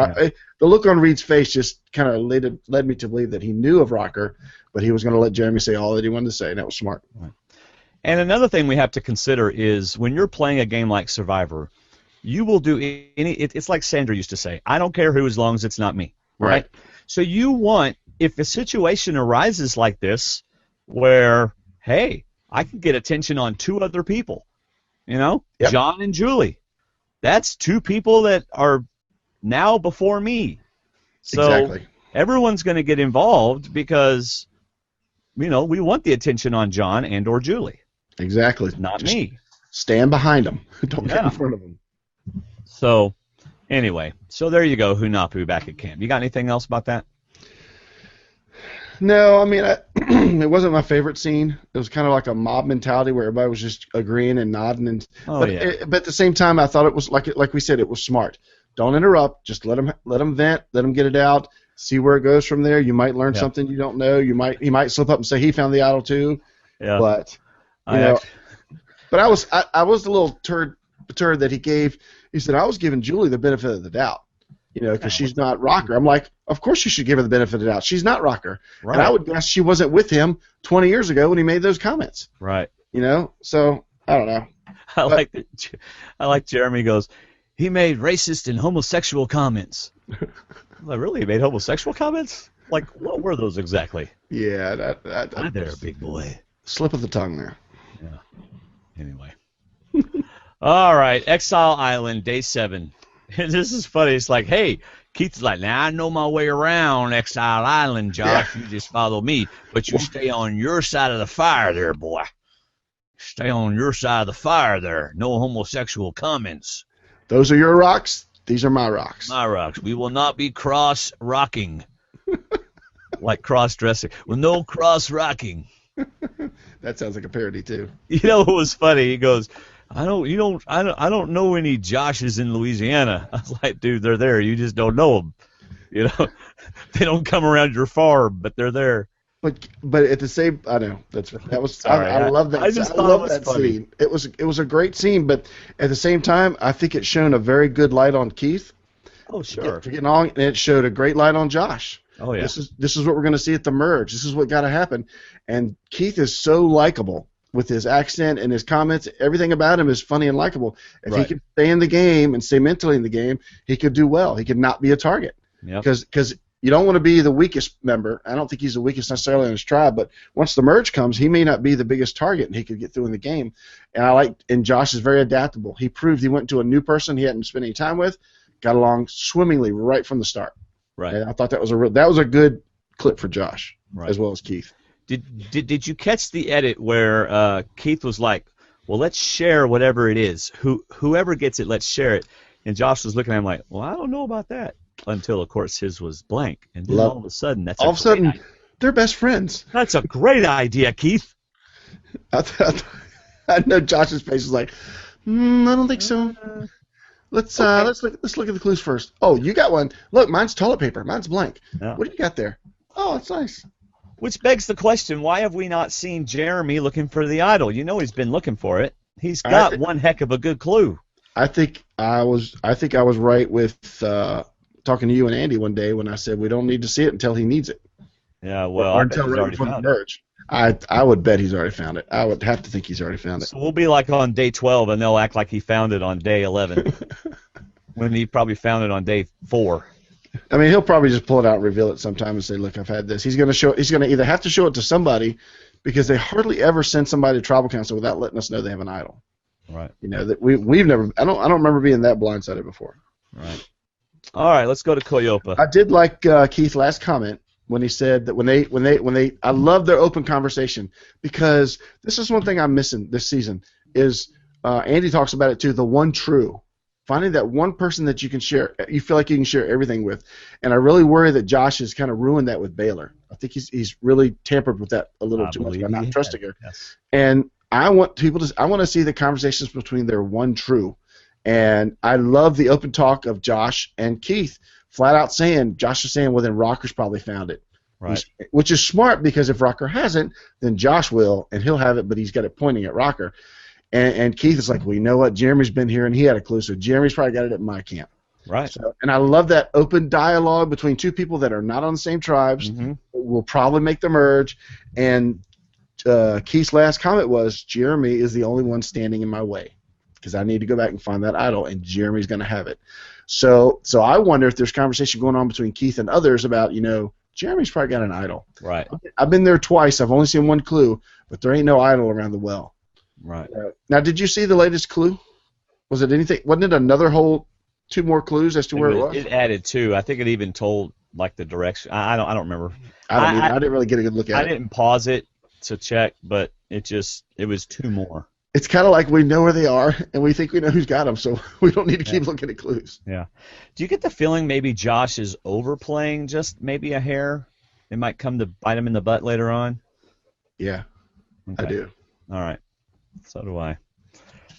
the look on Reed's face just kind of led me to believe that he knew of Rocker, but he was going to let Jeremy say all that he wanted to say, and that was smart. Right. And another thing we have to consider is when you're playing a game like Survivor, you will do it's like Sandra used to say, I don't care who as long as it's not me. Right? So you want, if a situation arises like this where, hey, I can get attention on two other people, you know, John and Julie. That's two people that are now before me. So everyone's going to get involved because, you know, we want the attention on John and or Julie. Exactly. Not just me. Stand behind them. Don't get in front of them. So, anyway, so there you go, Hunapu back at camp. You got anything else about that? No, I mean, it wasn't my favorite scene. It was kind of like a mob mentality where everybody was just agreeing and nodding. But at the same time, I thought it was, like we said, it was smart. Don't interrupt. Just let them vent. Let them get it out. See where it goes from there. You might learn something you don't know. He might slip up and say he found the idol too. Yeah. But But I was a little perturbed that he said, I was giving Julie the benefit of the doubt, because she's not Rocker. I'm like, of course you should give her the benefit of the doubt. She's not Rocker. Right. And I would guess she wasn't with him 20 years ago when he made those comments. Right. So I don't know. I like Jeremy goes, he made racist and homosexual comments. I'm like, really? He made homosexual comments? Like, what were those exactly? Yeah. Hi there, big boy. Slip of the tongue there. Yeah. Anyway. All right, Exile Island, day 7. And this is funny. It's like, hey, Keith's like, now I know my way around Exile Island, Josh. Yeah. You just follow me, but you stay on your side of the fire there, boy. Stay on your side of the fire there. No homosexual comments. Those are your rocks. These are my rocks. My rocks. We will not be cross-rocking. Like cross-dressing. Well, no cross-rocking. That sounds like a parody, too. You know what was funny? He goes, I don't know any Joshes in Louisiana. I was like, dude, they're there. You just don't know them. They don't come around your farm, but they're there. But at the same, I know that was. Sorry, I love that. I just I thought love it was that funny. scene. It was a great scene, but at the same time, I think it shone a very good light on Keith. Oh, sure. For getting on, and it showed a great light on Josh. Oh, yeah. This is what we're going to see at the merge. This is what got to happen. And Keith is so likable with his accent and his comments. Everything about him is funny and likable. If he could stay in the game and stay mentally in the game, he could do well. He could not be a target. Because you don't want to be the weakest member. I don't think he's the weakest necessarily in his tribe, but once the merge comes, he may not be the biggest target, and he could get through in the game. And Josh is very adaptable. He proved he went to a new person he hadn't spent any time with, got along swimmingly right from the start. Right. And I thought that was a good clip for Josh, as well as Keith. Did you catch the edit where Keith was like, well, let's share whatever it is. Whoever gets it, let's share it. And Josh was looking at him like, well, I don't know about that. Until, of course, his was blank. And then all of a sudden, they're best friends. That's a great idea, Keith. I know Josh's face was like, I don't think so. Let's look at the clues first. Oh, you got one. Look, mine's toilet paper. Mine's blank. Yeah. What do you got there? Oh, it's nice. Which begs the question, why have we not seen Jeremy looking for the idol? He's been looking for it. He's got one heck of a good clue. I think I was right with talking to you and Andy one day when I said we don't need to see it until he needs it. Yeah, well, or until right before the merge. I would bet he's already found it. I would have to think he's already found it. So we'll be like on day 12, and they'll act like he found it on day 11, when he probably found it on day 4. I mean, he'll probably just pull it out and reveal it sometime and say, "Look, I've had this." He's going to either have to show it to somebody, because they hardly ever send somebody to tribal council without letting us know they have an idol. Right. That we've never. I don't remember being that blindsided before. Right. All right, let's go to Coyopa. I did like Keith's last comment when he said that when they I love their open conversation, because this is one thing I'm missing this season is Andy talks about it too, the one true. Finding that one person that you feel like you can share everything with. And I really worry that Josh has kind of ruined that with Baylor. I think he's really tampered with that a little too much by not trusting her. Yes. And I want to see the conversations between their one true. And I love the open talk of Josh and Keith flat out saying, Josh is saying, well, then Rocker's probably found it. Right. Which is smart, because if Rocker hasn't, then Josh will, and he'll have it, but he's got it pointing at Rocker. And Keith is like, well, you know what? Jeremy's been here, and he had a clue, so Jeremy's probably got it at my camp. Right. So, and I love that open dialogue between two people that are not on the same tribes. Mm-hmm. Will probably make the merge. And Keith's last comment was, Jeremy is the only one standing in my way, because I need to go back and find that idol, and Jeremy's going to have it. So I wonder if there's conversation going on between Keith and others about, Jeremy's probably got an idol. Right. I've been there twice. I've only seen one clue, but there ain't no idol around the well. Right. Now, did you see the latest clue? Was it anything? Wasn't it another whole 2 more clues as to where it was? It added 2. I think it even told like the direction. I don't remember. I didn't really get a good look at it. I didn't pause it to check, but it was 2 more. It's kind of like we know where they are, and we think we know who's got them, so we don't need to keep looking at clues. Yeah. Do you get the feeling maybe Josh is overplaying just maybe a hair? It might come to bite him in the butt later on? Yeah, okay. I do. All right. So do I.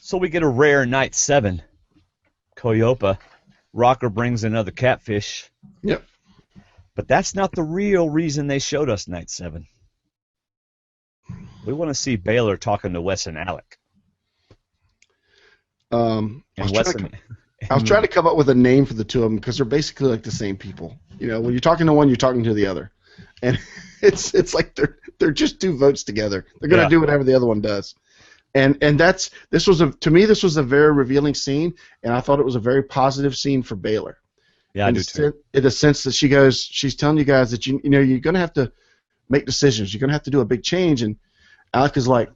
So we get a rare night 7. Coyopa. Rocker brings another catfish. Yep. But that's not the real reason they showed us night 7. We want to see Baylor talking to Wes and Alec. I was trying Wesson. to I was trying to come up with a name for the two of them because they're basically like the same people. You know, when you're talking to one, you're talking to the other, and it's like they're just two votes together. They're gonna do whatever the other one does, and to me this was a very revealing scene, and I thought it was a very positive scene for Baylor. Yeah, I do too. In the sense that she's telling you guys that you know you're gonna have to make decisions. You're gonna have to do a big change, and Alec is like,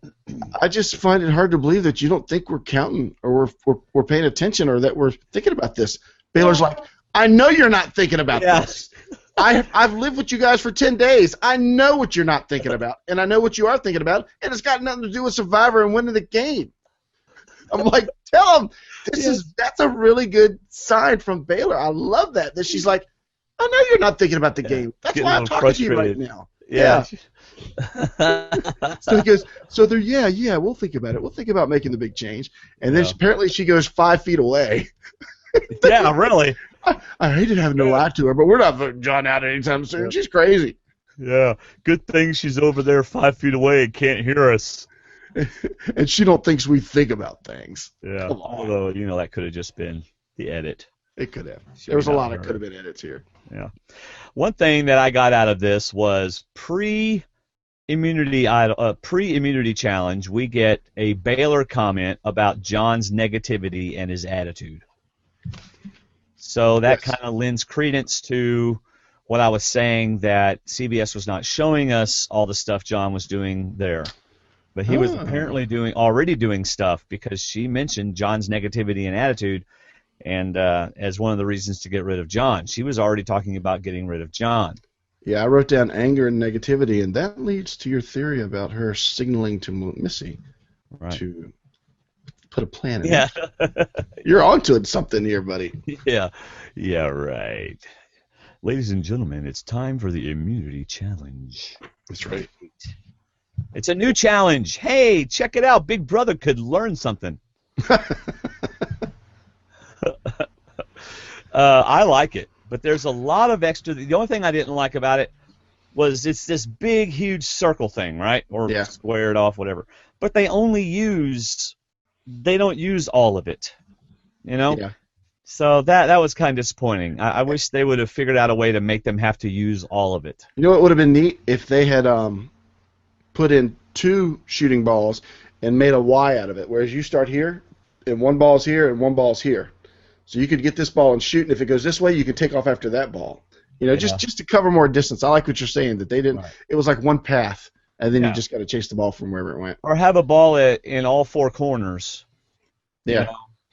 I just find it hard to believe that you don't think we're counting or we're paying attention or that we're thinking about this. Baylor's like, I know you're not thinking about this. I've lived with you guys for 10 days. I know what you're not thinking about, and I know what you are thinking about, and it's got nothing to do with Survivor and winning the game. I'm like, tell them that's a really good sign from Baylor. I love that she's like, I know you're not thinking about the game. That's why I'm talking to you right now. Yeah. So he goes, we'll think about it. We'll think about making the big change. And then apparently she goes 5 feet away. Yeah, really. I hated having to lie to her, but we're not voting John out anytime soon. Yeah. She's crazy. Yeah, good thing she's over there 5 feet away and can't hear us. And she don't think we think about things. Yeah, although, that could have just been the edit. It could have. There was a lot that could have been edits here. Yeah. One thing that I got out of this was pre-immunity challenge, we get a Baylor comment about John's negativity and his attitude. So that kind of lends credence to what I was saying, that CBS was not showing us all the stuff John was doing there. But he was apparently already doing stuff, because she mentioned John's negativity and attitude, and as one of the reasons to get rid of John. She was already talking about getting rid of John. Yeah, I wrote down anger and negativity, and that leads to your theory about her signaling to Missy to put a plan in. Yeah. You're onto it something here, buddy. Yeah, right. Ladies and gentlemen, it's time for the immunity challenge. That's right. It's a new challenge. Hey, check it out. Big Brother could learn something. I like it, but there's a lot of extra. The only thing I didn't like about it was it's this big, huge circle thing, right? Or squared off, whatever. But they don't use all of it, Yeah. So that was kind of disappointing. I wish they would have figured out a way to make them have to use all of it. You know what would have been neat? If they had put in 2 shooting balls and made a Y out of it, whereas you start here, and 1 ball's here, and 1 ball's here. So you could get this ball and shoot, and if it goes this way, you can take off after that ball. Just to cover more distance. I like what you're saying, that they didn't. Right. It was like one path, and then you just got to chase the ball from wherever it went. Or have a ball in all 4 corners. Yeah.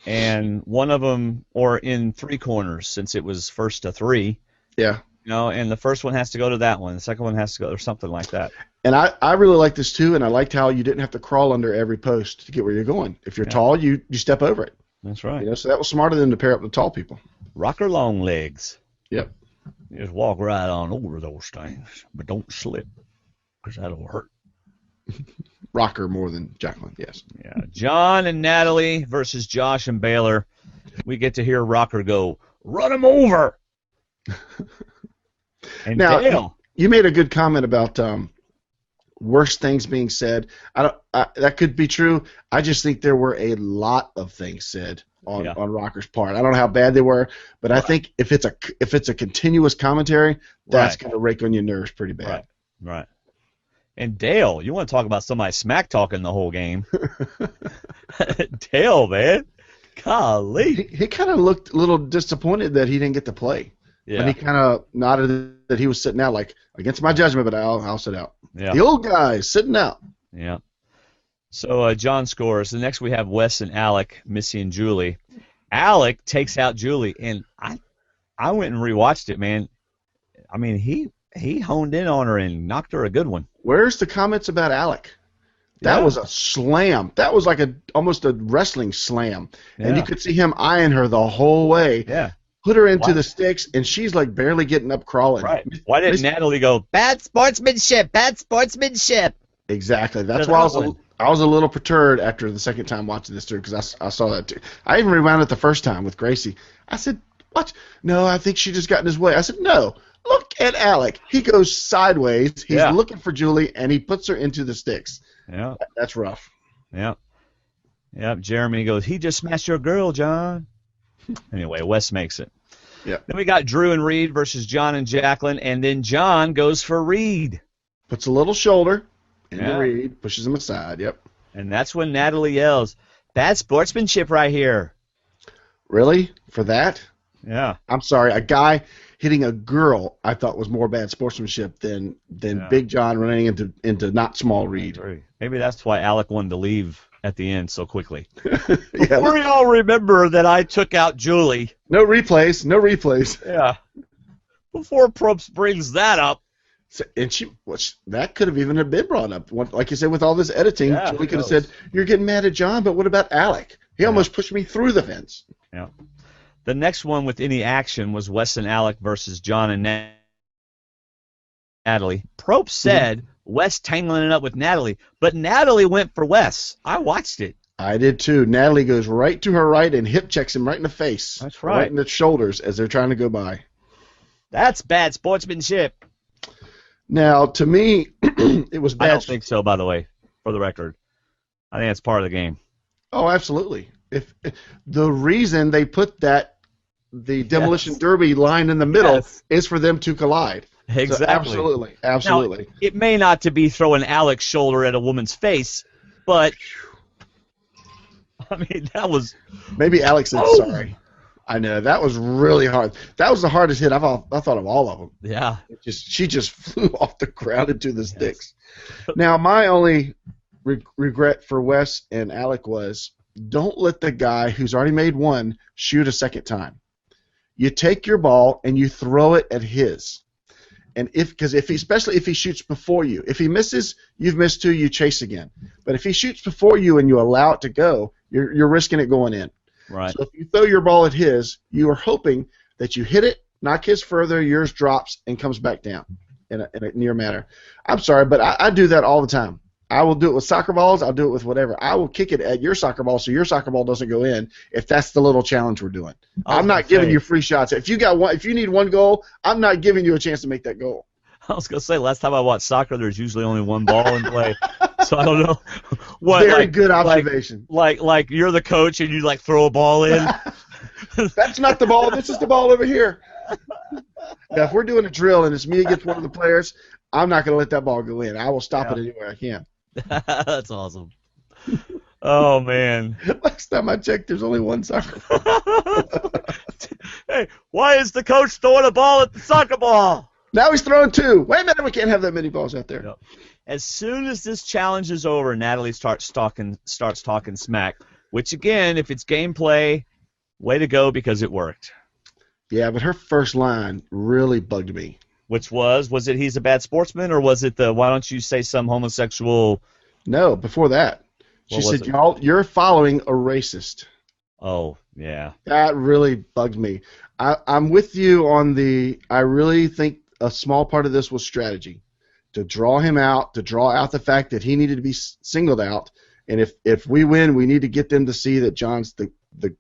And one of them, or in 3 corners, since it was first to 3. Yeah. And the first one has to go to that one. The second one has to go, or something like that. And I really like this too, and I liked how you didn't have to crawl under every post to get where you're going. If you're tall, you step over it. That's right. So that was smarter than to pair up with tall people. Rocker long legs. Yep. You just walk right on over those things, but don't slip, because that'll hurt. Rocker more than Jacqueline, yes. Yeah. John and Natalie versus Josh and Baylor. We get to hear Rocker go, "Run him over." And now, Dale. You made a good comment about worse things being said. That could be true. I just think there were a lot of things said on Rocker's part. I don't know how bad they were, but I think if it's a continuous commentary, that's going to rake on your nerves pretty bad. Right. And Dale, you want to talk about somebody smack talking the whole game? Dale, man, golly. He kind of looked a little disappointed that he didn't get to play. Yeah. And he kind of nodded that he was sitting out, like, against my judgment, but I'll sit out. Yeah. The old guy sitting out. Yeah. So John scores. The next we have Wes and Alec, Missy and Julie. Alec takes out Julie, and I went and rewatched it, man. I mean, he honed in on her and knocked her a good one. Where's the comments about Alec? That was a slam. That was like almost a wrestling slam. Yeah. And you could see him eyeing her the whole way. Yeah. Put her into the sticks, and she's like barely getting up crawling. Right. Why didn't Natalie go, "Bad sportsmanship, bad sportsmanship"? Exactly. That's why I was a little perturbed after the second time watching this too, because I saw that too. I even rewound it the first time with Gracie. I said, "What? No, I think she just got in his way." I said, "No. Look at Alec. He goes sideways. He's looking for Julie, and he puts her into the sticks." Yeah. That's rough. Yeah. Yep, Jeremy goes, he just smashed your girl, John. Anyway, Wes makes it. Yeah. Then we got Drew and Reed versus John and Jacqueline, and then John goes for Reed. Puts a little shoulder into Yeah. Reed, pushes him aside. Yep. And that's when Natalie yells, bad sportsmanship right here. Really? For that? Yeah. I'm sorry. A guy hitting a girl I thought was more bad sportsmanship than Big John running into not small Reed. Maybe that's why Alec wanted to leave at the end so quickly. Yeah. Before y'all remember that I took out Julie. No replays. No replays. Yeah. Before Probst brings that up. So, and that could have even been brought up. Like you said, with all this editing, Yeah, Julie could have said, "You're getting mad at John, but what about Alec? He almost pushed me through the fence." Yeah. The next one with any action was Wes and Alec versus John and Natalie. Probst said Wes tangling it up with Natalie, but Natalie went for Wes. I watched it. I did too. Natalie goes right to her right and hip checks him right in the face. That's right. Right in the shoulders as they're trying to go by. That's bad sportsmanship. Now, to me, it was bad. I don't think so, by the way, for the record. I think that's part of the game. Oh, absolutely. If the reason they put the demolition derby line in the middle is for them to collide. Exactly. So absolutely. Now, it may not to be throwing Alec's shoulder at a woman's face, but I mean that was. Maybe Alex said sorry. I know that was really hard. That was the hardest hit I thought of all of them. Yeah. She just flew off the ground into the sticks. Now, my only regret for Wes and Alec was don't let the guy who's already made one shoot a second time. You take your ball and you throw it at his. And especially if he shoots before you. If he misses, you've missed two, you chase again. But if he shoots before you and you allow it to go, you're risking it going in. Right. So if you throw your ball at his, you are hoping that you hit it, knock his further, yours drops, and comes back down in a near manner. I'm sorry, but I do that all the time. I will do it with soccer balls. I'll do it with whatever. I will kick it at your soccer ball so your soccer ball doesn't go in if that's the little challenge we're doing. I'm not giving you free shots. If you need one goal, I'm not giving you a chance to make that goal. I was going to say, last time I watched soccer, there's usually only one ball in play. So I don't know what. Very good observation. Like you're the coach and you like throw a ball in. That's not the ball. This is the ball over here. Now, if we're doing a drill and it's me against one of the players, I'm not going to let that ball go in. I will stop it anywhere I can. That's awesome. Oh, man. Last time I checked, there's only one soccer ball. Hey, why is the coach throwing a ball at the soccer ball? Now he's throwing two. Wait a minute, we can't have that many balls out there. Yep. As soon as this challenge is over, Natalie starts talking smack, which, again, if it's gameplay, way to go because it worked. Yeah, but her first line really bugged me. Which was it he's a bad sportsman, or was it the why don't you say some homosexual? No, before that. She said, you're following a racist. Oh, yeah. That really bugged me. I'm with you on I really think a small part of this was strategy. To draw him out, to draw out the fact that he needed to be singled out. And if we win, we need to get them to see that John's the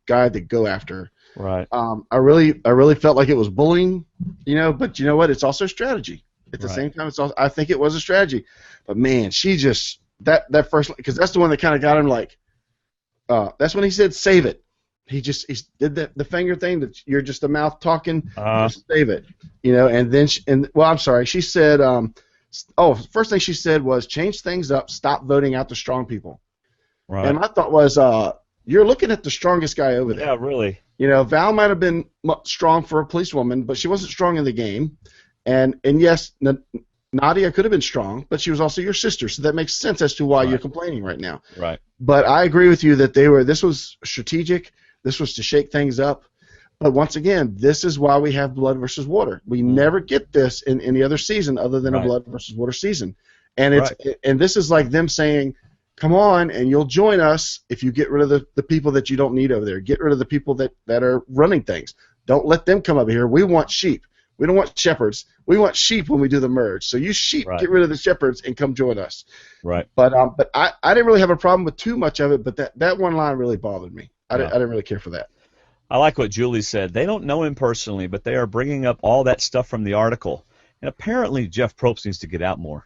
guy to go after. Right. I really felt like it was bullying, but you know what? It's also strategy. At the same time, I think it was a strategy. But man, she just that first, because that's the one that kind of got him like. That's when he said save it. He did the finger thing that you're just a mouth talking. Just save it, And then I'm sorry. She said, first thing she said was change things up. Stop voting out the strong people. Right. And my thought was, you're looking at the strongest guy over there. Yeah, really. Val might have been strong for a policewoman, but she wasn't strong in the game. And yes, Nadia could have been strong, but she was also your sister, so that makes sense as to why you're complaining right now. Right. But I agree with you that this was strategic. This was to shake things up. But once again, this is why we have blood versus water. We never get this in any other season other than a blood versus water season. And and this is like them saying, come on, and you'll join us if you get rid of the people that you don't need over there. Get rid of the people that are running things. Don't let them come over here. We want sheep. We don't want shepherds. We want sheep when we do the merge. So you sheep, get rid of the shepherds and come join us. Right. But I didn't really have a problem with too much of it, but that one line really bothered me. I didn't really care for that. I like what Julie said. They don't know him personally, but they are bringing up all that stuff from the article. And apparently Jeff Probst needs to get out more.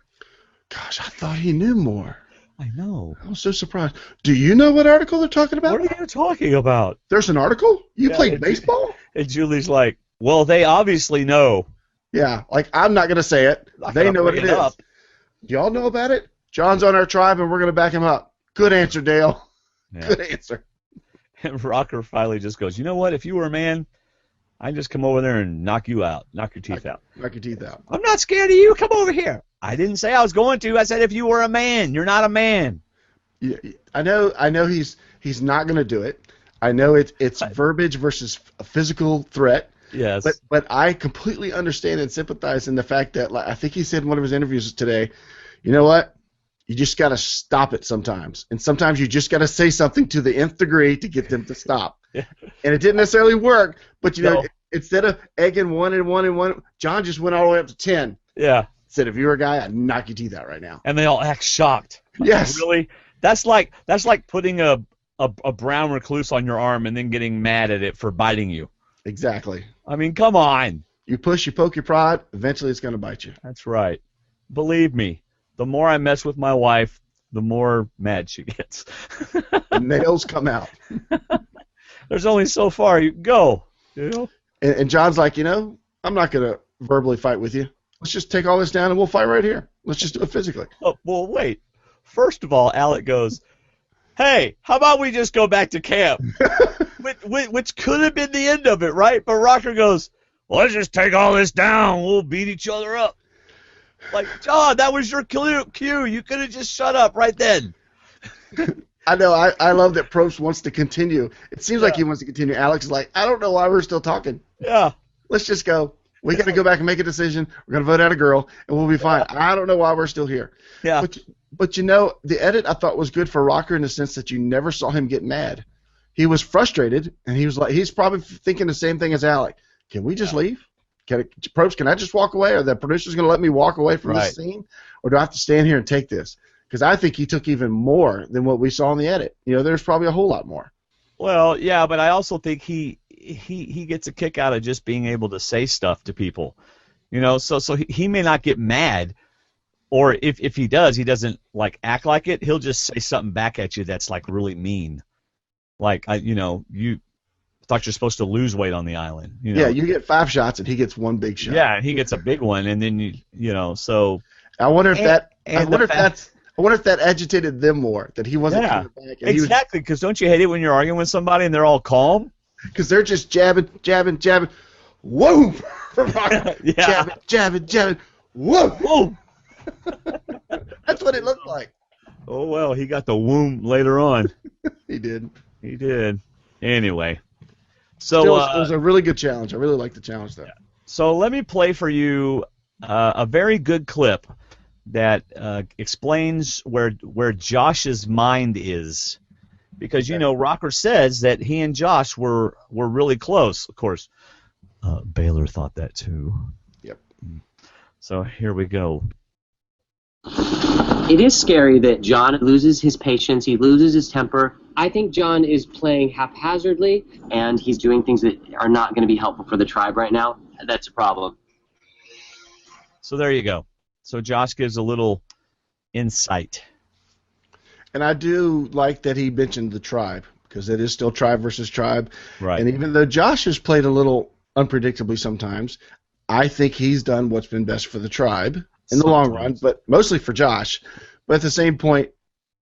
Gosh, I thought he knew more. I know. I was so surprised. Do you know what article they're talking about? What are you talking about? There's an article? You Yeah, played baseball? And Julie's like, well, they obviously know. Yeah, like I'm not going to say it. Not They gonna know what bring it it is. up. Do y'all know about it? John's on our tribe, and we're going to back him up. Good answer, Dale. Yeah. Good answer. And Rocker finally just goes, you know what? If you were a man, I'd just come over there and knock you out, knock your teeth out. Knock your teeth out. I'm not scared of you. Come over here. I didn't say I was going to. I said if you were a man. You're not a man. Yeah, I know he's not going to do it. I know it's verbiage versus a physical threat. Yes. But I completely understand and sympathize in the fact that, like, I think he said in one of his interviews today, you know what? You just got to stop it sometimes. And sometimes you just got to say something to the nth degree to get them to stop. Yeah. And it didn't necessarily work, but, you know, No. instead of egging one and one and one, John just went all the way up to 10. Yeah. Said, if you were a guy, I'd knock your teeth out right now. And they all act shocked. Yes. Really? That's like putting a brown recluse on your arm and then getting mad at it for biting you. Exactly. I mean, come on. You push, you poke your prod, eventually it's going to bite you. That's right. Believe me, the more I mess with my wife, the more mad she gets. The nails come out. There's only so far you can go. You know? And John's like, you know, I'm not going to verbally fight with you. Let's just take all this down and we'll fight right here. Let's just do it physically. Oh, well, wait. First of all, Alec goes, hey, how about we just go back to camp? which could have been the end of it, right? But Rocker goes, well, let's just take all this down. We'll beat each other up. Like, John, that was your cue. You could have just shut up right then. I know. I love that Probst wants to continue. It seems like he wants to continue. Alex is like, I don't know why we're still talking. Yeah. Let's just go. We got to go back and make a decision. We're going to vote out a girl, and we'll be fine. I don't know why we're still here. Yeah. But you know, the edit I thought was good for Rocker in the sense that you never saw him get mad. He was frustrated, and he was like, he's probably thinking the same thing as Alec. Can we just leave? Probst, can I just walk away? Are the producers going to let me walk away from this scene? Or do I have to stand here and take this? Because I think he took even more than what we saw in the edit. You know, there's probably a whole lot more. Well, yeah, but I also think he gets a kick out of just being able to say stuff to people. You know, so he may not get mad, or if he does, he doesn't like act like it. He'll just say something back at you that's like really mean. Like, you thought you're supposed to lose weight on the island. You know? Yeah, you get 5 shots and he gets 1 big shot. Yeah, and he gets a big one, and then so. I wonder if that agitated them more, that he wasn't coming back. And exactly, because don't you hate it when you're arguing with somebody and they're all calm? Because they're just jabbing. Whoa! Yeah. Jabbing. Whoa! That's what it looked like. Oh, well, he got the womb later on. He did. Anyway. So Still, it was a really good challenge. I really liked the challenge, though. So let me play for you a very good clip that explains where Josh's mind is. Because, Rocker says that he and Josh were really close. Of course, Baylor thought that too. Yep. So here we go. It is scary that John loses his patience, he loses his temper. I think John is playing haphazardly, and he's doing things that are not going to be helpful for the tribe right now. That's a problem. So there you go. So Josh gives a little insight. And I do like that he mentioned the tribe, because it is still tribe versus tribe. Right. And even though Josh has played a little unpredictably sometimes, I think he's done what's been best for the tribe in the long run, but mostly for Josh. But at the same point,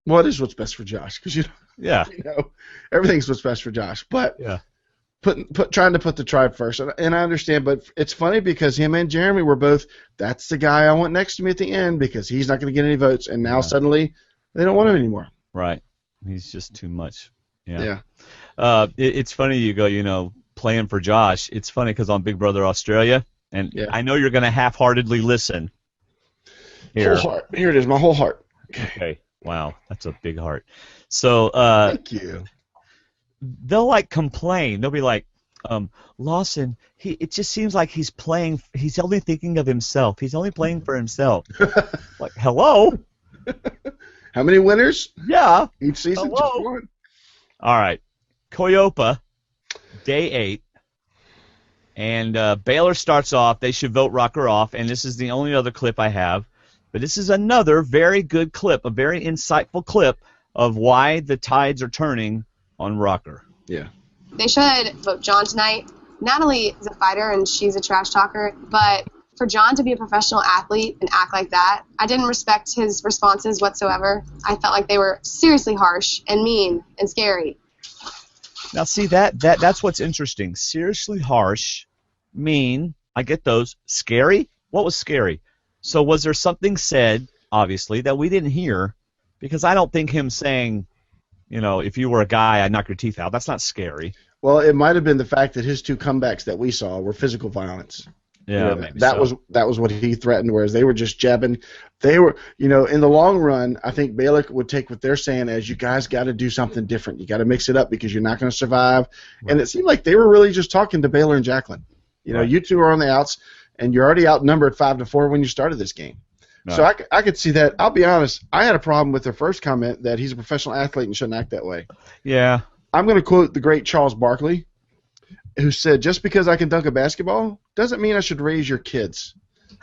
what is what's best for Josh? Because everything's what's best for Josh. But trying to put the tribe first, and I understand. But it's funny because him and Jeremy were both. That's the guy I want next to me at the end because he's not going to get any votes, and now suddenly they don't want him anymore. Right. He's just too much. Yeah. It's funny you go, playing for Josh. It's funny because on Big Brother Australia, and I know you're going to half-heartedly listen. Whole heart. Here it is, my whole heart. Okay. Wow, that's a big heart. So thank you. They'll complain. They'll be like, Lawson, it just seems like he's playing. He's only thinking of himself. He's only playing for himself. Like, hello. How many winners? Yeah. Each season, hello. just one. All right. Coyopa, day 8. And Baylor starts off. They should vote Rocker off. And this is the only other clip I have. But this is another very good clip, a very insightful clip of why the tides are turning on Rocker. Yeah. They should vote John tonight. Natalie is a fighter and she's a trash talker, but for John to be a professional athlete and act like that, I didn't respect his responses whatsoever. I felt like they were seriously harsh and mean and scary. Now, see, that's what's interesting. Seriously harsh, mean, I get those. Scary? What was scary? So was there something said, obviously, that we didn't hear? Because I don't think him saying, if you were a guy, I'd knock your teeth out. That's not scary. Well, it might have been the fact that his 2 comebacks that we saw were physical violence. Yeah, maybe so. That was what he threatened, whereas they were just jabbing. They were, in the long run, I think Baylor would take what they're saying as, you guys got to do something different. You got to mix it up because you're not going to survive. Right. And it seemed like they were really just talking to Baylor and Jacqueline. Right. You two are on the outs, and you're already outnumbered 5-4 when you started this game. Right. So I could see that. I'll be honest, I had a problem with their first comment that he's a professional athlete and shouldn't act that way. Yeah. I'm going to quote the great Charles Barkley, who said, just because I can dunk a basketball doesn't mean I should raise your kids.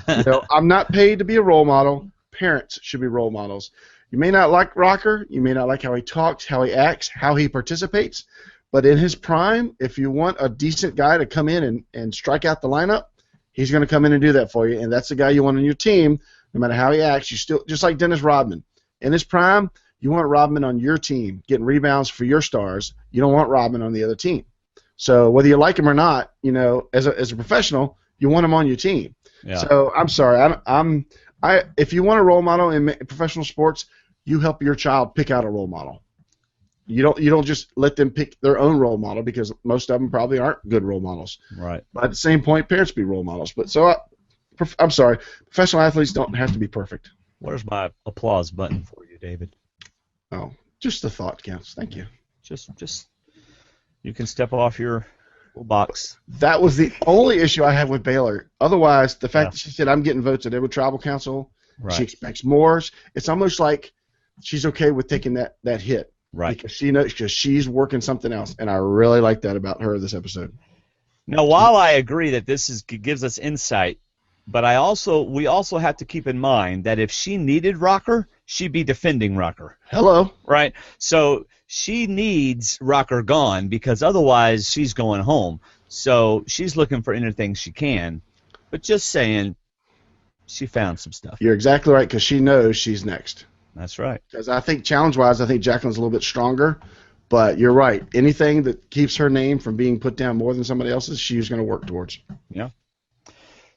I'm not paid to be a role model. Parents should be role models. You may not like Rocker. You may not like how he talks, how he acts, how he participates. But in his prime, if you want a decent guy to come in and strike out the lineup, he's going to come in and do that for you. And that's the guy you want on your team, no matter how he acts. You still, just like Dennis Rodman. In his prime, you want Rodman on your team, getting rebounds for your stars. You don't want Rodman on the other team. So whether you like him or not, as a professional, you want him on your team. Yeah. So I'm sorry, if you want a role model in professional sports, you help your child pick out a role model. You don't just let them pick their own role model, because most of them probably aren't good role models. Right. But at the same point, parents be role models. But so I'm sorry, professional athletes don't have to be perfect. Where's my applause button for you, David? Oh, just the thought counts. Thank you. Just. You can step off your little box. That was the only issue I had with Baylor. Otherwise, the fact that she said, I'm getting votes at every tribal council, right. She expects more. It's almost like she's okay with taking that hit. Right. Because she knows, because she's working something else. And I really like that about her this episode. Now, while I agree that this gives us insight, but we also have to keep in mind that if she needed Rocker, she'd be defending Rocker. Hello. Right? So she needs Rocker gone, because otherwise she's going home. So she's looking for anything she can. But just saying, she found some stuff. You're exactly right, because she knows she's next. That's right. Because I think challenge-wise, I think Jacqueline's a little bit stronger. But you're right. Anything that keeps her name from being put down more than somebody else's, she's going to work towards. Yeah.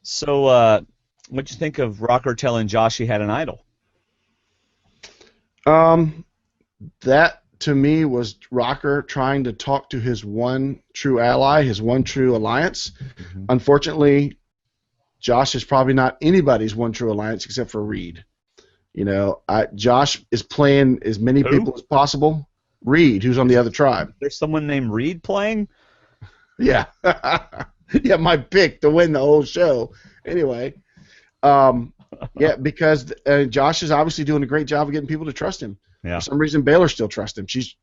So what'd you think of Rocker telling Josh he had an idol? That, to me, was Rocker trying to talk to his one true ally, his one true alliance. Mm-hmm. Unfortunately, Josh is probably not anybody's one true alliance except for Reed. Josh is playing as many people as possible. Reed, who's on the other tribe. There's someone named Reed playing? Yeah. Yeah, my pick to win the whole show. Anyway, yeah, because Josh is obviously doing a great job of getting people to trust him. Yeah. For some reason, Baylor still trusts him. She's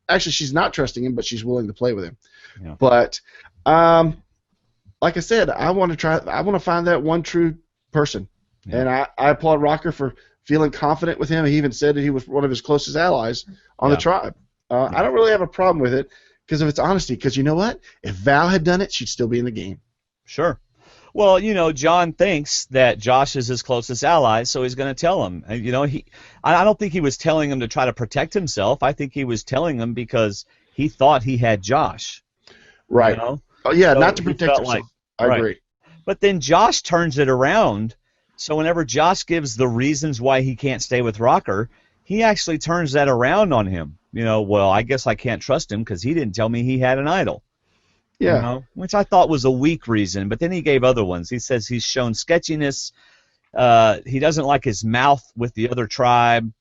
not trusting him, but she's willing to play with him. Yeah. But like I said, I want to find that one true person, yeah. And I applaud Rocker for feeling confident with him. He even said that he was one of his closest allies on the tribe. I don't really have a problem with it because of its honesty. Because you know what? If Val had done it, she'd still be in the game. Sure. Well, John thinks that Josh is his closest ally, so he's going to tell him. I don't think he was telling him to try to protect himself. I think he was telling him because he thought he had Josh. Right. Oh, yeah, so not to protect himself. I agree. But then Josh turns it around. So whenever Josh gives the reasons why he can't stay with Rocker, he actually turns that around on him. Well, I guess I can't trust him because he didn't tell me he had an idol. Yeah. Which I thought was a weak reason, but then he gave other ones. He says he's shown sketchiness. He doesn't like his mouth with the other tribe,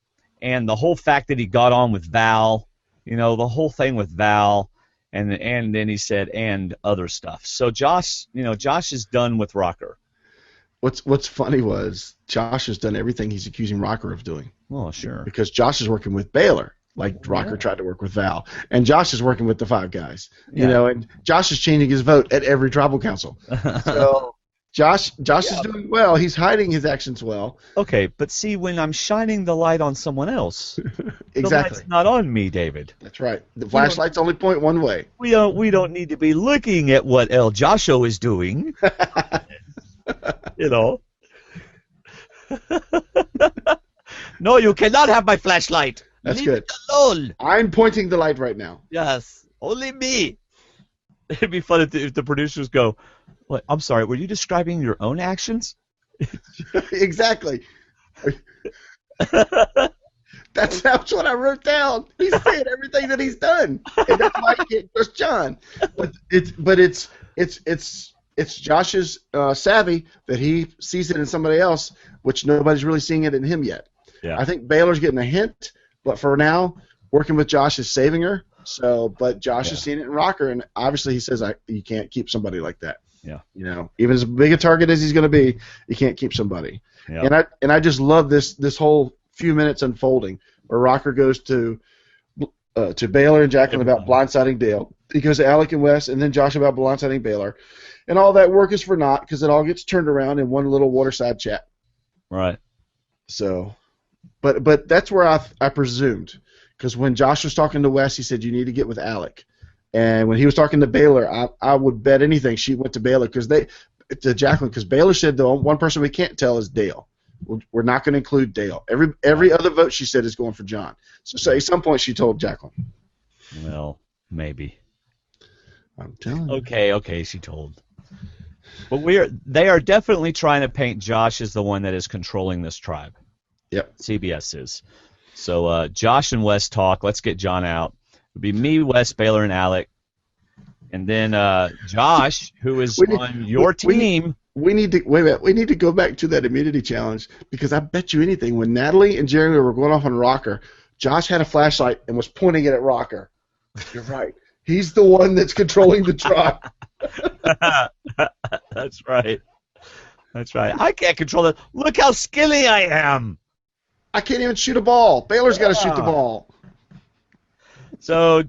and the whole fact that he got on with Val, the whole thing with Val, and then he said and other stuff. So Josh is done with Rocker. What's funny was Josh has done everything he's accusing Rocker of doing. Oh, sure. Because Josh is working with Baylor. Like Rocker tried to work with Val. And Josh is working with the Five Guys. And Josh is changing his vote at every tribal council. So Josh is doing well. He's hiding his actions well. Okay, but see, when I'm shining the light on someone else, the Exactly. light's not on me, David. That's right. The flashlight's only point one way. We don't need to be looking at what El Josho is doing. You know. No, you cannot have my flashlight. That's Leave good. it alone. I'm pointing the light right now. Yes, only me. It'd be fun if the producers go, "What? I'm sorry. Were you describing your own actions?" Exactly. That's what I wrote down. He's saying everything that he's done, and that's why I can't trust John. But it's Josh's savvy that he sees it in somebody else, which nobody's really seeing it in him yet. Yeah. I think Baylor's getting a hint, but for now, working with Josh is saving her. So, but Josh is seeing it in Rocker, and obviously he says you can't keep somebody like that. Yeah. You know, even as big a target as he's going to be, you can't keep somebody. Yeah. And I just love this whole few minutes unfolding where Rocker goes to Baylor and Jacqueline about blindsiding Dale. He goes to Alec and Wes, and then Josh about blindsiding Baylor, and all that work is for naught because it all gets turned around in one little waterside chat. Right. So, but that's where I presumed, because when Josh was talking to Wes, he said you need to get with Alec, and when he was talking to Baylor, I would bet anything she went to Baylor to Jacqueline, because Baylor said the one person we can't tell is Dale. We're not going to include Dale. Every other vote she said is going for John. So at some point she told Jacqueline. Well, maybe. I'm telling you. Okay, she told. But they are definitely trying to paint Josh as the one that is controlling this tribe. Yep. CBS is. So Josh and Wes talk. Let's get John out. It'll be me, Wes, Baylor, and Alec. And then Josh, who is on your team. We need to wait a minute. We need to go back to that immunity challenge, because I bet you anything when Natalie and Jeremy were going off on Rocker, Josh had a flashlight and was pointing it at Rocker. You're right. He's the one that's controlling the tribe. That's right. That's right. I can't control it. Look how skinny I am. I can't even shoot a ball. Baylor's got to shoot the ball. So,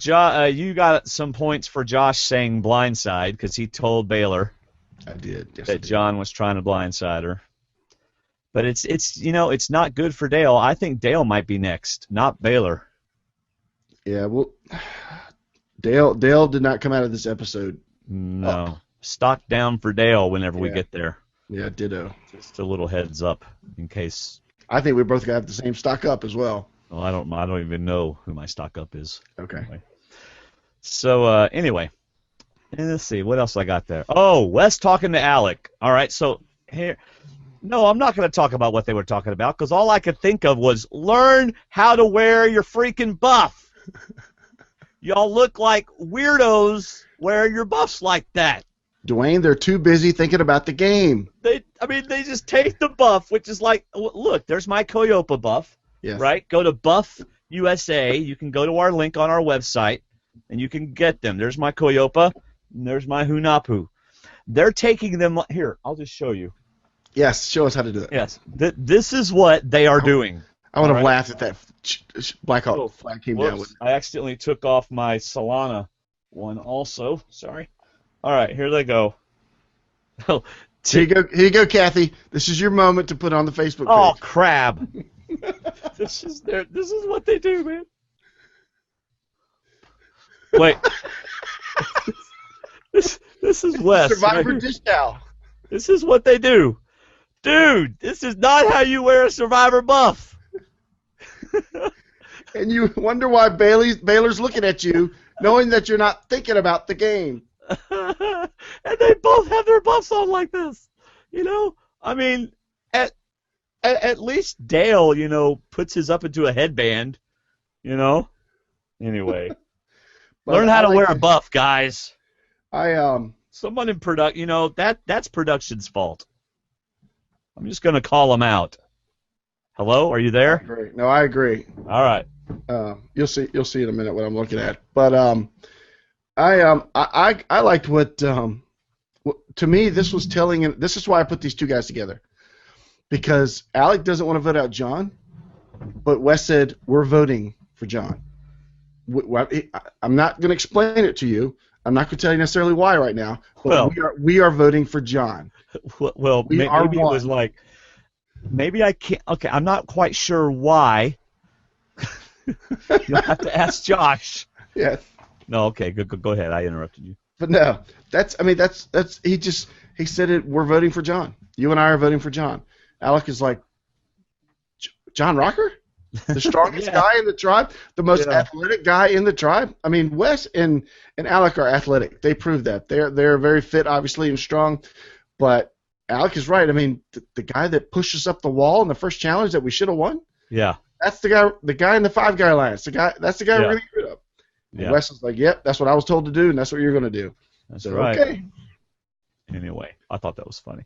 you got some points for Josh saying blindside because he told Baylor I did. Yes, that John was trying to blindside her. But it's not good for Dale. I think Dale might be next, not Baylor. Yeah, well, Dale did not come out of this episode. No. Stock down for Dale whenever we get there. Yeah, ditto. Just a little heads up in case. I think we both got to have the same stock up as well. Well, I don't even know who my stock up is. Okay. Anyway. So anyway, let's see what else I got there. Oh, Wes talking to Alec. All right, so here. No, I'm not going to talk about what they were talking about because all I could think of was learn how to wear your freaking buff. Y'all look like weirdos wearing your buffs like that. Dwayne, they're too busy thinking about the game. They just take the buff, which is like, look, there's my Koyopa buff. Yes. Right? Go to Buff USA. You can go to our link on our website, and you can get them. There's my Koyopa, and there's my Hunapu. They're taking them. Here, I'll just show you. Yes, show us how to do it. Yes. This is what they are doing. I would have laughed if that Black Hawk flag came down with it. I accidentally took off my Solana one also. Sorry. All right, here they go. Here you go, Kathy. This is your moment to put on the Facebook page. Oh, crab. This is what they do, man. Wait. This is Wes. Survivor dish towel. This is what they do. Dude, this is not how you wear a Survivor buff. And you wonder why Baylor's looking at you, knowing that you're not thinking about the game. And they both have their buffs on like this. You know? I mean, at least Dale, puts his up into a headband, Anyway. Learn how to wear a buff, guys. Someone in production, that's production's fault. I'm just going to call them out. Hello, are you there? I agree. No, I agree. All right. You'll see in a minute what I'm looking at. But I liked what to me this was telling, and this is why I put these two guys together, because Alec doesn't want to vote out John, but Wes said we're voting for John. I'm not going to explain it to you. I'm not going to tell you necessarily why right now, but Well- we are voting for John. Well, We are maybe it was one. like, maybe I can't. Okay, I'm not quite sure why. You'll have to ask Josh. Yeah, No, okay, go ahead. I interrupted you. but no, that's he said it. We're voting for John. You and I are voting for John. Alec is like, John Rocker, the strongest Yeah. guy in the tribe, the most Yeah. athletic guy in the tribe. I mean, Wes and Alec are athletic. They proved that. They're very fit, obviously, and strong. But Alec is right. I mean, the guy that pushed us up the wall in the first challenge that we should have won. Yeah. That's the guy in the 5-guy alliance. That's the guy Yeah. we're going to get rid of. And Yeah. Wes is like, yep, that's what I was told to do, and that's what you're going to do. That's So, right. okay. Anyway, I thought that was funny.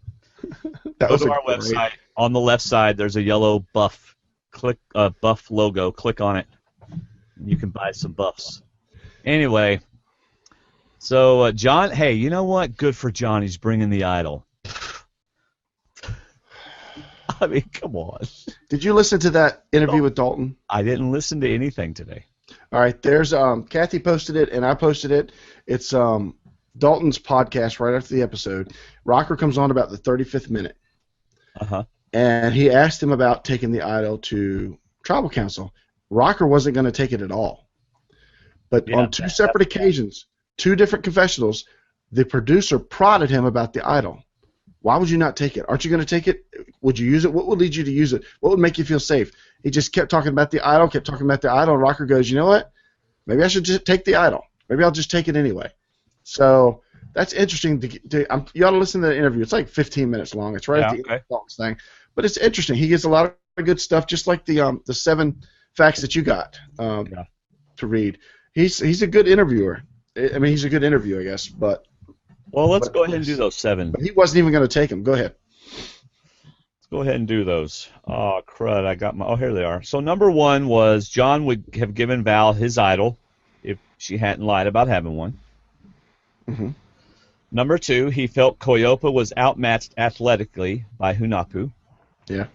That Go was to a our great- website. On the left side, there's a yellow buff. Click buff logo. Click on it. You can buy some buffs. Anyway, so John, hey, you know what? Good for John. He's bringing the idol. I mean, come on. Did you listen to that interview with Dalton? I didn't listen to anything today. All right, there's Kathy posted it and I posted it. It's Dalton's podcast right after the episode. Rocker comes on about the 35th minute, Uh-huh. and he asked him about taking the idol to tribal council. Rocker wasn't going to take it at all, but Yeah, on two separate occasions, two different confessionals, the producer prodded him about the idol. Why would you not take it? Aren't you going to take it? Would you use it? What would lead you to use it? What would make you feel safe? He just kept talking about the idol, and Rocker goes, you know what? Maybe I should just take the idol. Maybe I'll just take it anyway. So that's interesting. You ought to listen to the interview. It's like 15 minutes long. It's right at the end of Dalton's thing. But it's interesting. He gets a lot of good stuff, just like the 7 facts that you got to read. He's a good interviewer. I mean, he's a good interview, I guess. But Well, let's go ahead and do those 7. he wasn't even going to take them. Go ahead. Let's go ahead and do those. Oh, crud. I got my. Oh, here they are. So, number 1 was John would have given Val his idol if she hadn't lied about having one. Mm-hmm. Number 2, he felt Koyopa was outmatched athletically by Hunapu. Yeah.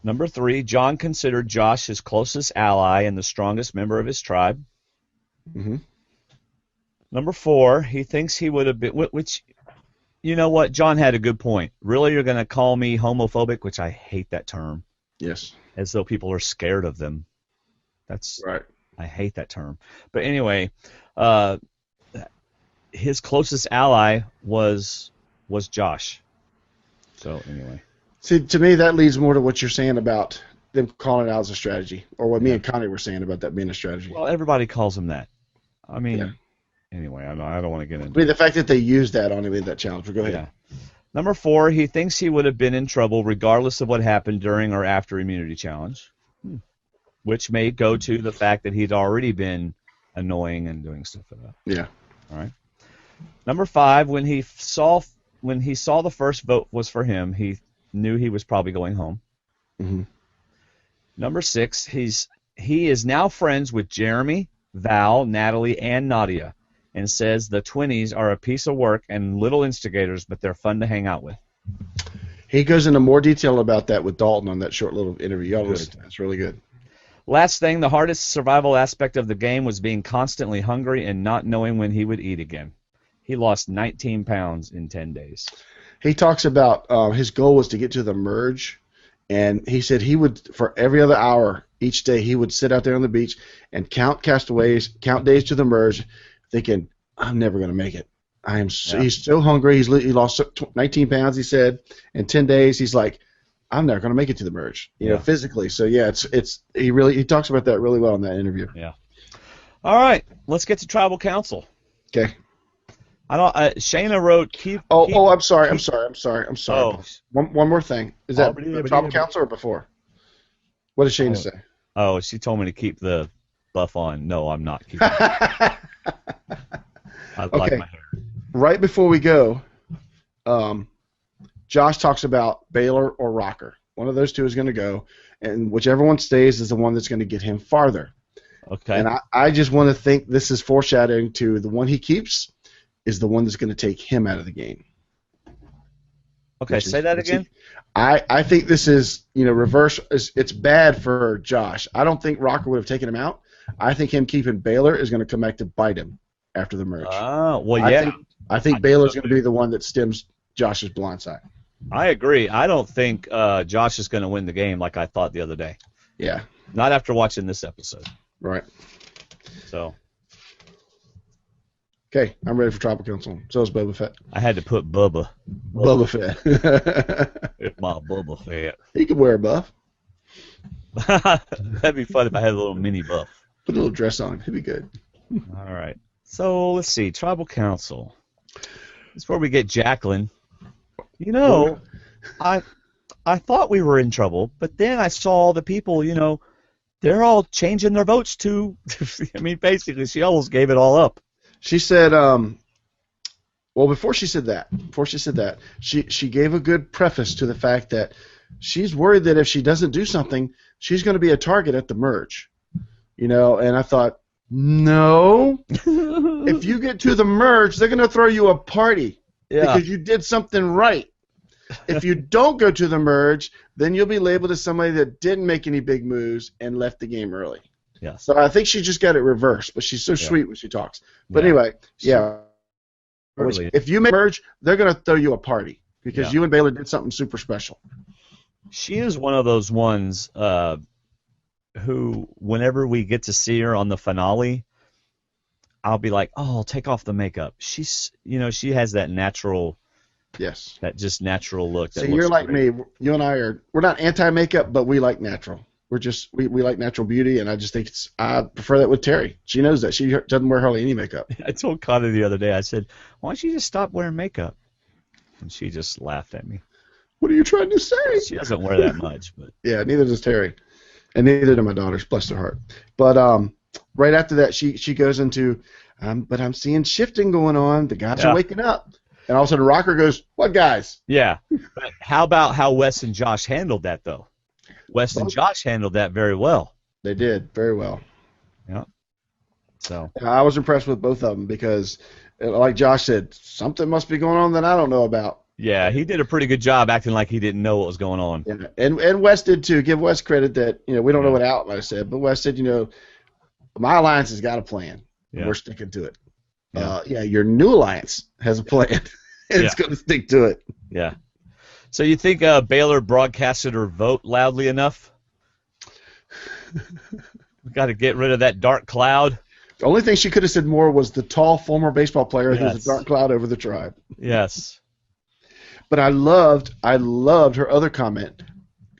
Number 3, John considered Josh his closest ally and the strongest member of his tribe. Mm-hmm. Number 4, he thinks he would have been, which, you know what, John had a good point. Really, you're going to call me homophobic, which I hate that term, Yes. as though people are scared of them. That's Right. I hate that term. But anyway, his closest ally was Josh. So anyway. See, to me, that leads more to what you're saying about them calling it out as a strategy, or what me and Connie were saying about that being a strategy. Well, everybody calls him that. I mean, Yeah. anyway, I don't want to get I into mean, the fact that they used that on him in that challenge. But go ahead. Yeah. Number 4, he thinks he would have been in trouble regardless of what happened during or after Immunity Challenge, which may go to the fact that he'd already been annoying and doing stuff like that. Yeah. All right. Number 5, when he saw the first vote was for him, he knew he was probably going home. Mm-hmm. Number 6, he is now friends with Jeremy, Val, Natalie, and Nadia, and says the Twinnies are a piece of work and little instigators, but they're fun to hang out with. He goes into more detail about that with Dalton on that short little interview. You ought to listen to that. It's really good. Last thing, the hardest survival aspect of the game was being constantly hungry and not knowing when he would eat again. He lost 19 pounds in 10 days. He talks about his goal was to get to the merge, and he said he would, for every other hour each day, he would sit out there on the beach and count castaways, count days to the merge, thinking, I'm never going to make it. He's so hungry. He lost 19 pounds, he said, in 10 days. He's like, I'm never going to make it to the merge, you know, physically. So yeah, he talks about that really well in that interview. Yeah. All right, let's get to tribal council. Okay. Shayna wrote keep. I'm sorry. Oh. One more thing. Is that tribal council or before? What did Shayna say? Oh, she told me to keep the buff on. No, I'm not keeping it. I like my hair. Right before we go, Josh talks about Baylor or Rocker. One of those two is going to go, and whichever one stays is the one that's going to get him farther. Okay. And I just want to think this is foreshadowing to the one he keeps is the one that's going to take him out of the game. Okay, say that again. I think this is, reverse. It's bad for Josh. I don't think Rocker would have taken him out. I think him keeping Baylor is going to come back to bite him. after the merge. Well, yeah. I think Baylor's going to be the one that stems Josh's blindside. I agree. I don't think Josh is going to win the game like I thought the other day. Yeah. Not after watching this episode. Right. So. Okay, I'm ready for Tribal Council. So is Boba Fett. I had to put Bubba. Boba Fett. It's my Bubba Fett. He could wear a buff. That'd be fun if I had a little mini buff. Put a little dress on him. He'd be good. All right. So let's see. Tribal Council. This is where we get Jacqueline. You know, I thought we were in trouble, but then I saw all the people, you know, they're all changing their votes to, I mean, basically, she almost gave it all up. She said, well, before she said that, she gave a good preface to the fact that she's worried that if she doesn't do something, she's going to be a target at the merge. You know, and I thought, no. If you get to the merge, they're going to throw you a party because you did something right. If you don't go to the merge, then you'll be labeled as somebody that didn't make any big moves and left the game early. Yeah. So I think she just got it reversed, but she's so sweet when she talks. But anyway, if you make merge, they're going to throw you a party because you and Baylor did something super special. She is one of those ones who, whenever we get to see her on the finale, I'll be like, oh, I'll take off the makeup. She's, you know, she has that natural, that just natural look. So you're like me. You and I we're not anti-makeup, but we like natural. We're just, we like natural beauty, and I just think I prefer that with Terry. She knows that. She doesn't wear hardly any makeup. I told Connor the other day, I said, why don't you just stop wearing makeup? And she just laughed at me. What are you trying to say? She doesn't wear that much. But yeah, neither does Terry. And neither do my daughters, bless their heart. But right after that, she goes into, but I'm seeing shifting going on. The guys are waking up. And all of a sudden, Rocker goes, what guys? Yeah. But how about how Wes and Josh handled that, though? Wes and Josh handled that very well. They did, very well. Yeah. So I was impressed with both of them because, like Josh said, something must be going on that I don't know about. Yeah, he did a pretty good job acting like he didn't know what was going on. Yeah. And Wes did too. Give Wes credit that, you know, we don't know what Outlaw said, but Wes said, you know, my alliance has got a plan. And we're sticking to it. Your new alliance has a plan, and it's going to stick to it. Yeah. So you think Baylor broadcasted her vote loudly enough? We got to get rid of that dark cloud. The only thing she could have said more was the tall former baseball player who's a dark cloud over the tribe. Yes. But I loved her other comment.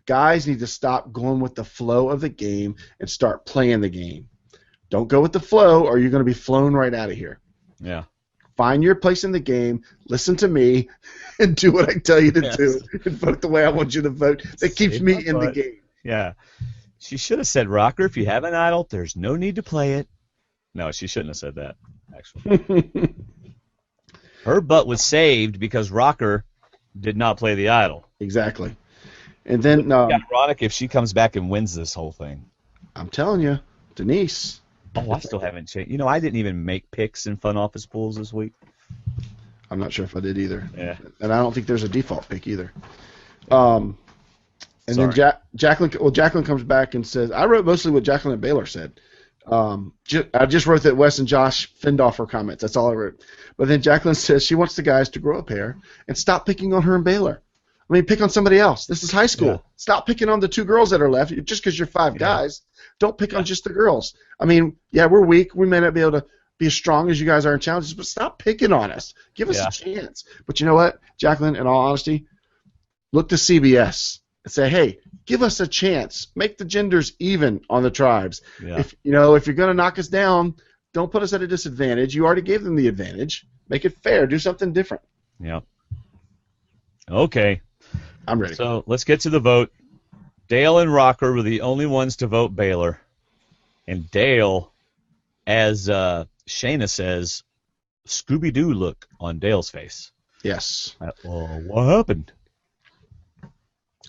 Guys need to stop going with the flow of the game and start playing the game. Don't go with the flow, or you're going to be flown right out of here. Yeah. Find your place in the game, listen to me, and do what I tell you to do, and vote the way I want you to vote. That keeps me in the game. Yeah. She should have said, Rocker, if you have an idol, there's no need to play it. No, she shouldn't have said that, actually. Her butt was saved because Rocker did not play the idol. Exactly. And then... It's ironic if she comes back and wins this whole thing. I'm telling you, Denise... Oh, I still haven't changed. You know, I didn't even make picks in Fun Office Pools this week. I'm not sure if I did either. Yeah. And I don't think there's a default pick either. And then Jacqueline comes back and says, I wrote mostly what Jacqueline and Baylor said. I just wrote that Wes and Josh fend off her comments. That's all I wrote. But then Jacqueline says she wants the guys to grow up here and stop picking on her and Baylor. I mean, pick on somebody else. This is high school. Yeah. Stop picking on the two girls that are left. Just because you're five guys, don't pick on just the girls. I mean, we're weak. We may not be able to be as strong as you guys are in challenges, but stop picking on us. Give us a chance. But you know what, Jacqueline, in all honesty, look to CBS and say, hey, give us a chance. Make the genders even on the tribes. Yeah. If you're going to knock us down, don't put us at a disadvantage. You already gave them the advantage. Make it fair. Do something different. Yeah. Okay. I'm ready. So let's get to the vote. Dale and Rocker were the only ones to vote Baylor. And Dale, as Shayna says, Scooby-Doo look on Dale's face. Yes. What happened?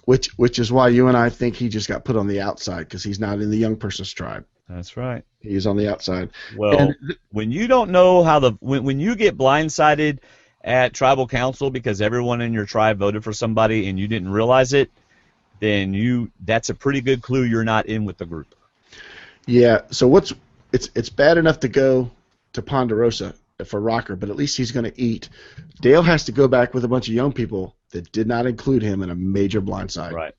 Which is why you and I think he just got put on the outside because he's not in the young person's tribe. That's right. He's on the outside. Well, when you don't know how when you get blindsided at tribal council because everyone in your tribe voted for somebody and you didn't realize it, then that's a pretty good clue you're not in with the group. Yeah. So it's bad enough to go to Ponderosa for Rocker, but at least he's going to eat. Dale has to go back with a bunch of young people that did not include him in a major blindside. Right.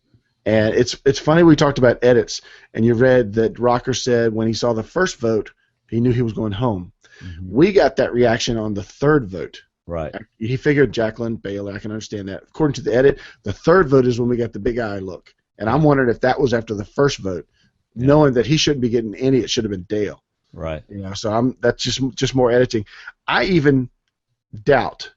And it's funny we talked about edits, and you read that Rocker said when he saw the first vote, he knew he was going home. Mm-hmm. We got that reaction on the third vote. Right. He figured Jacqueline Bailey. I can understand that. According to the edit, the third vote is when we got the big eye look. And I'm wondering if that was after the first vote, knowing that he shouldn't be getting any. It should have been Dale. Right. You know, so that's just more editing. I even doubt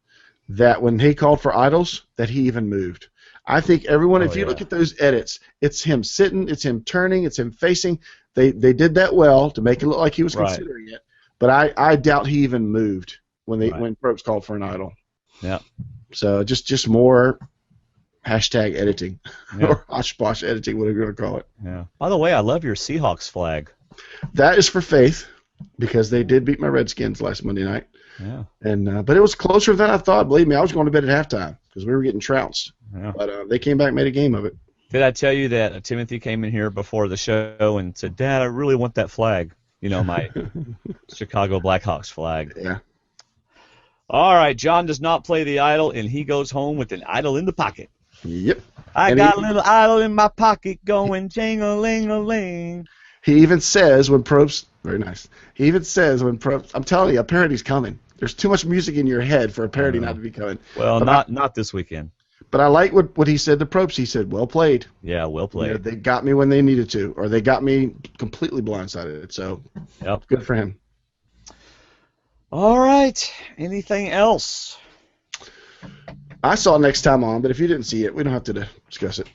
that when he called for idols, that he even moved. I think everyone, if you look at those edits, it's him sitting, it's him turning, it's him facing. They did that well to make it look like he was considering it. But I doubt he even moved when Probst called for an idol. Yeah. So just more hashtag editing or hosh-posh editing, whatever you're going to call it. Yeah. By the way, I love your Seahawks flag. That is for faith, because they did beat my Redskins last Monday night. Yeah. And but it was closer than I thought. Believe me, I was going to bed at halftime because we were getting trounced. Yeah. But they came back and made a game of it. Did I tell you that Timothy came in here before the show and said, "Dad, I really want that flag. You know, my Chicago Blackhawks flag." Yeah. All right, John does not play the idol, and he goes home with an idol in the pocket. Yep. I got a little idol in my pocket going jing-a-ling-a-ling. He even says when Probst, very nice. He even says when Probst, I'm telling you, a parody's coming. There's too much music in your head for a parody not to be coming. Well, not this weekend. But I like what he said to Probst. He said, "Well played." Yeah, well played. You know, they got me when they needed to, or they got me completely blindsided. So, good for him. All right. Anything else? I saw Next Time On, but if you didn't see it, we don't have to discuss it.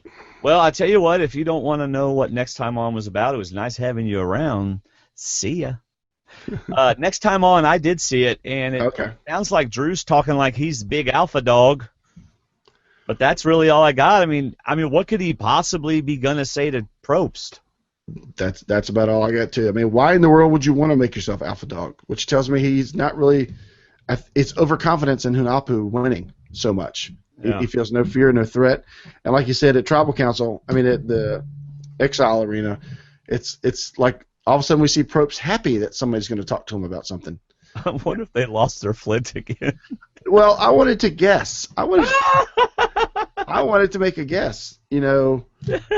Well, I tell you what, if you don't want to know what Next Time On was about, it was nice having you around. See ya. Next Time On, I did see it, and it sounds like Drew's talking like he's the big alpha dog. But that's really all I got. I mean, what could he possibly be gonna say to Probst? That's about all I got too. I mean, why in the world would you want to make yourself alpha dog? Which tells me he's not really. It's overconfidence in Hunapu winning so much. Yeah. He feels no fear, no threat, and like you said at Tribal Council, I mean at the Exile Arena, it's like all of a sudden we see Probst happy that somebody's going to talk to him about something. I wonder if they lost their flint again. Well, I wanted to guess. I wanted to make a guess. You know,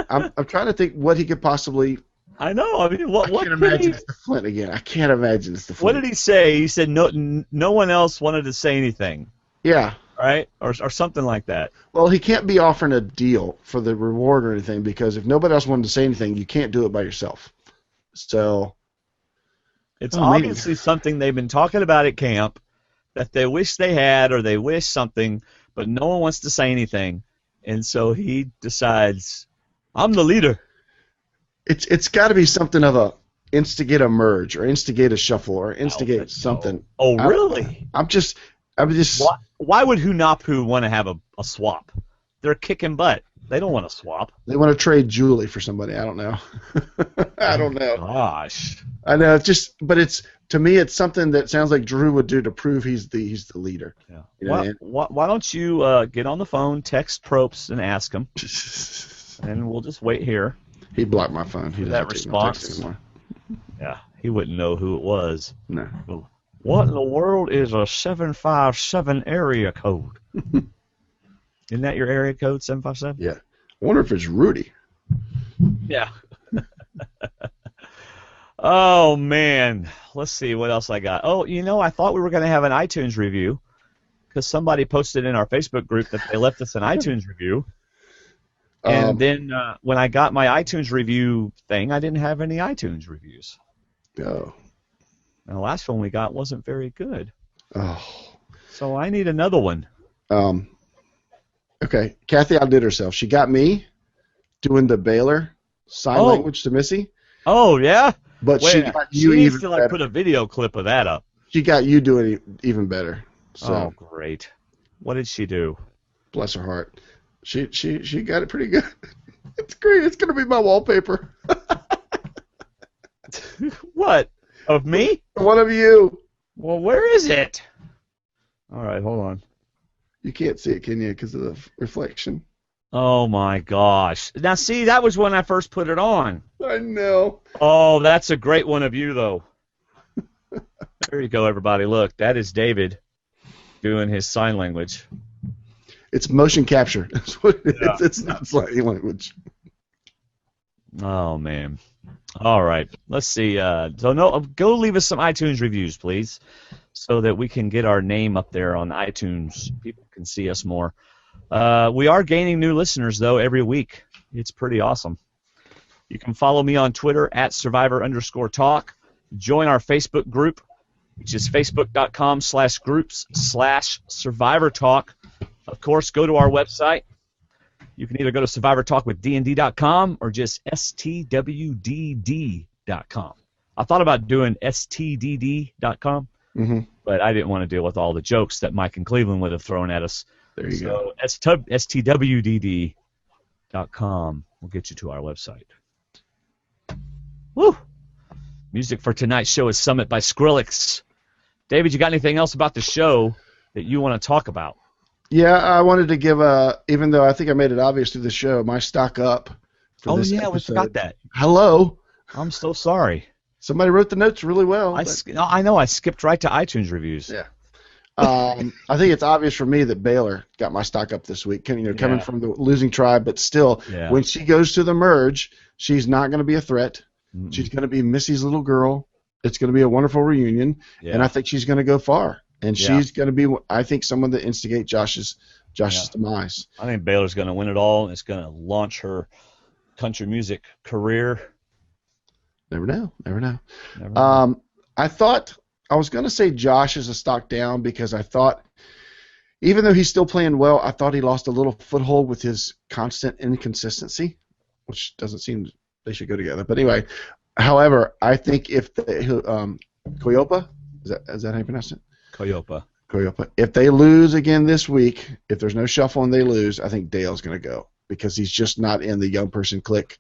I'm trying to think what he could possibly. I know. I mean, what? I can't imagine it's the Flint again. I can't imagine it's the Flint. What did he say? He said no one else wanted to say anything. Yeah. Right? Or something like that. Well, he can't be offering a deal for the reward or anything because if nobody else wanted to say anything, you can't do it by yourself. So. It's obviously something they've been talking about at camp that they wish they had or they wish something, but no one wants to say anything. And so he decides, I'm the leader. It's got to be something of a instigate a merge or instigate a shuffle or instigate something. Oh, really? I'm just. Why would Hunapu want to have a swap? They're kicking butt. They don't want to swap. They want to trade Julie for somebody. I don't know. I don't know. Gosh. I know. But to me, it's something that sounds like Drew would do to prove he's the leader. Yeah. You know, why don't you get on the phone, text Probst, and ask him, and we'll just wait here. He blocked my phone. He that response. Anymore. Yeah, he wouldn't know who it was. No. What in the world is a 757 area code? Isn't that your area code, 757? Yeah. I wonder if it's Rudy. Yeah. Oh, man. Let's see what else I got. Oh, I thought we were going to have an iTunes review because somebody posted in our Facebook group that they left us an iTunes review. And then when I got my iTunes review thing, I didn't have any iTunes reviews. Oh. And the last one we got wasn't very good. Oh. So I need another one. Okay. Kathy outdid herself. She got me doing the Baylor sign language to Missy. Oh, yeah? But she got you needs even to better. Put a video clip of that up. She got you doing it even better. So. Oh, great. What did she do? Bless her heart. She got it pretty good. It's great. It's going to be my wallpaper. What? Of me? One of you. Well, where is it? All right, hold on. You can't see it, can you, because of the reflection? Oh, my gosh. Now, see, that was when I first put it on. I know. Oh, that's a great one of you, though. There you go, everybody. Look, that is David doing his sign language. It's motion capture. That's what it Yeah. is. It's not sign language. Oh, man. All right. Let's see. Go leave us some iTunes reviews, please, so that we can get our name up there on iTunes. People can see us more. We are gaining new listeners, though, every week. It's pretty awesome. You can follow me on Twitter at Survivor_talk. Join our Facebook group, which is facebook.com/groups/Survivor Talk. Of course, go to our website. You can either go to survivortalkwithdnd.com or just stwdd.com. I thought about doing stdd.com, but I didn't want to deal with all the jokes that Mike and Cleveland would have thrown at us. There you go. stwdd.com will get you to our website. Woo! Music for tonight's show is Summit by Skrillex. David, you got anything else about the show that you want to talk about? Yeah, I wanted to give even though I think I made it obvious through the show, my stock up for this episode. We forgot that. Hello. I'm so sorry. Somebody wrote the notes really well. I know. I skipped right to iTunes reviews. Yeah. I think it's obvious for me that Baylor got my stock up this week. Coming from the losing tribe, but still, when she goes to the merge, she's not going to be a threat. Mm-mm. She's going to be Missy's little girl. It's going to be a wonderful reunion, and I think she's going to go far. And she's going to be, I think, someone that instigate Josh's demise. I think Baylor's going to win it all, and it's going to launch her country music career. Never know. I thought I was going to say Josh is a stock down because I thought, even though he's still playing well, I thought he lost a little foothold with his constant inconsistency, which doesn't seem they should go together. But anyway, however, I think if Coyopa, is that how you pronounce it? Coyopa. If they lose again this week, if there's no shuffle and they lose, I think Dale's going to go because he's just not in the young person clique,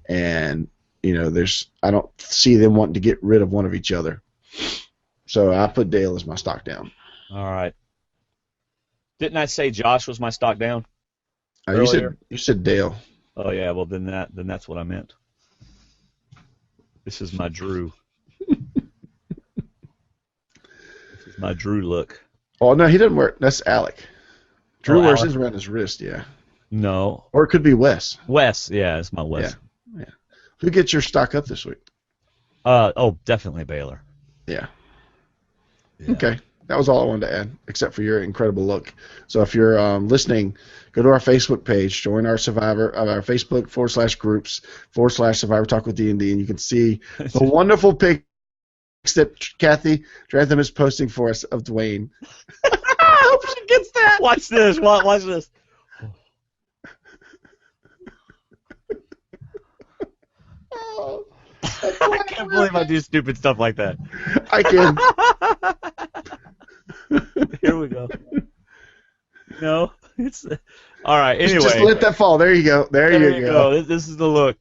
and I don't see them wanting to get rid of one of each other. So I put Dale as my stock down. All right. Didn't I say Josh was my stock down? You said Dale. Oh yeah, well then that's what I meant. This is my Drew. My Drew look. Oh, no, he doesn't wear. That's Alec. Drew wears Alec. his around his wrist, yeah. No. Or it could be Wes. Wes, yeah, it's my Wes. Yeah. Who gets your stock up this week? Definitely Baylor. Yeah. Okay. That was all I wanted to add, except for your incredible look. So if you're listening, go to our Facebook page, join our Facebook /groups/Survivor Talk with D&D, and you can see the wonderful pics that Kathy Drantham is posting for us of Dwayne. I hope she gets that. Watch this. Watch this. I can't believe I do stupid stuff like that. I can. Here we go. No, it's all right. Anyway, just let that fall. There you go. There you go. This is the look.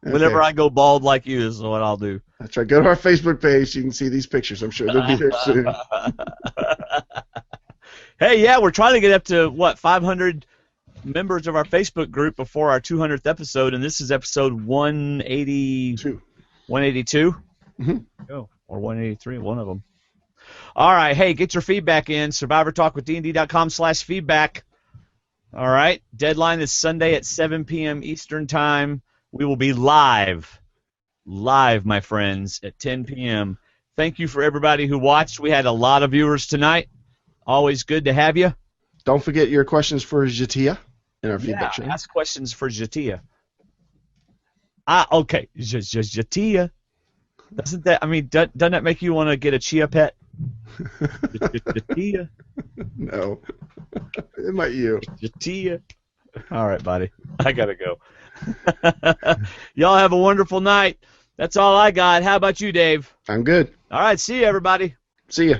Whenever I go bald like you, this is what I'll do. That's right. Go to our Facebook page. You can see these pictures. I'm sure they'll be there soon. Hey, yeah, we're trying to get up to 500 members of our Facebook group before our 200th episode, and this is episode 182. 182? Mm-hmm. Oh, or 183, one of them. All right, hey, get your feedback in. SurvivorTalkWithDND.com/feedback. All right, deadline is Sunday at 7 p.m. Eastern Time. We will be live, my friends, at 10 p.m. Thank you for everybody who watched. We had a lot of viewers tonight. Always good to have you. Don't forget your questions for Jatia in our feedback show. Ask questions for Jatia. Okay, Jatia. Doesn't that make you want to get a chia pet? Jatia. No. It might you. Jatia. All right, buddy. I gotta go. Y'all have a wonderful night. That's all I got. How about you, Dave? I'm good. All right, see you, everybody. See ya.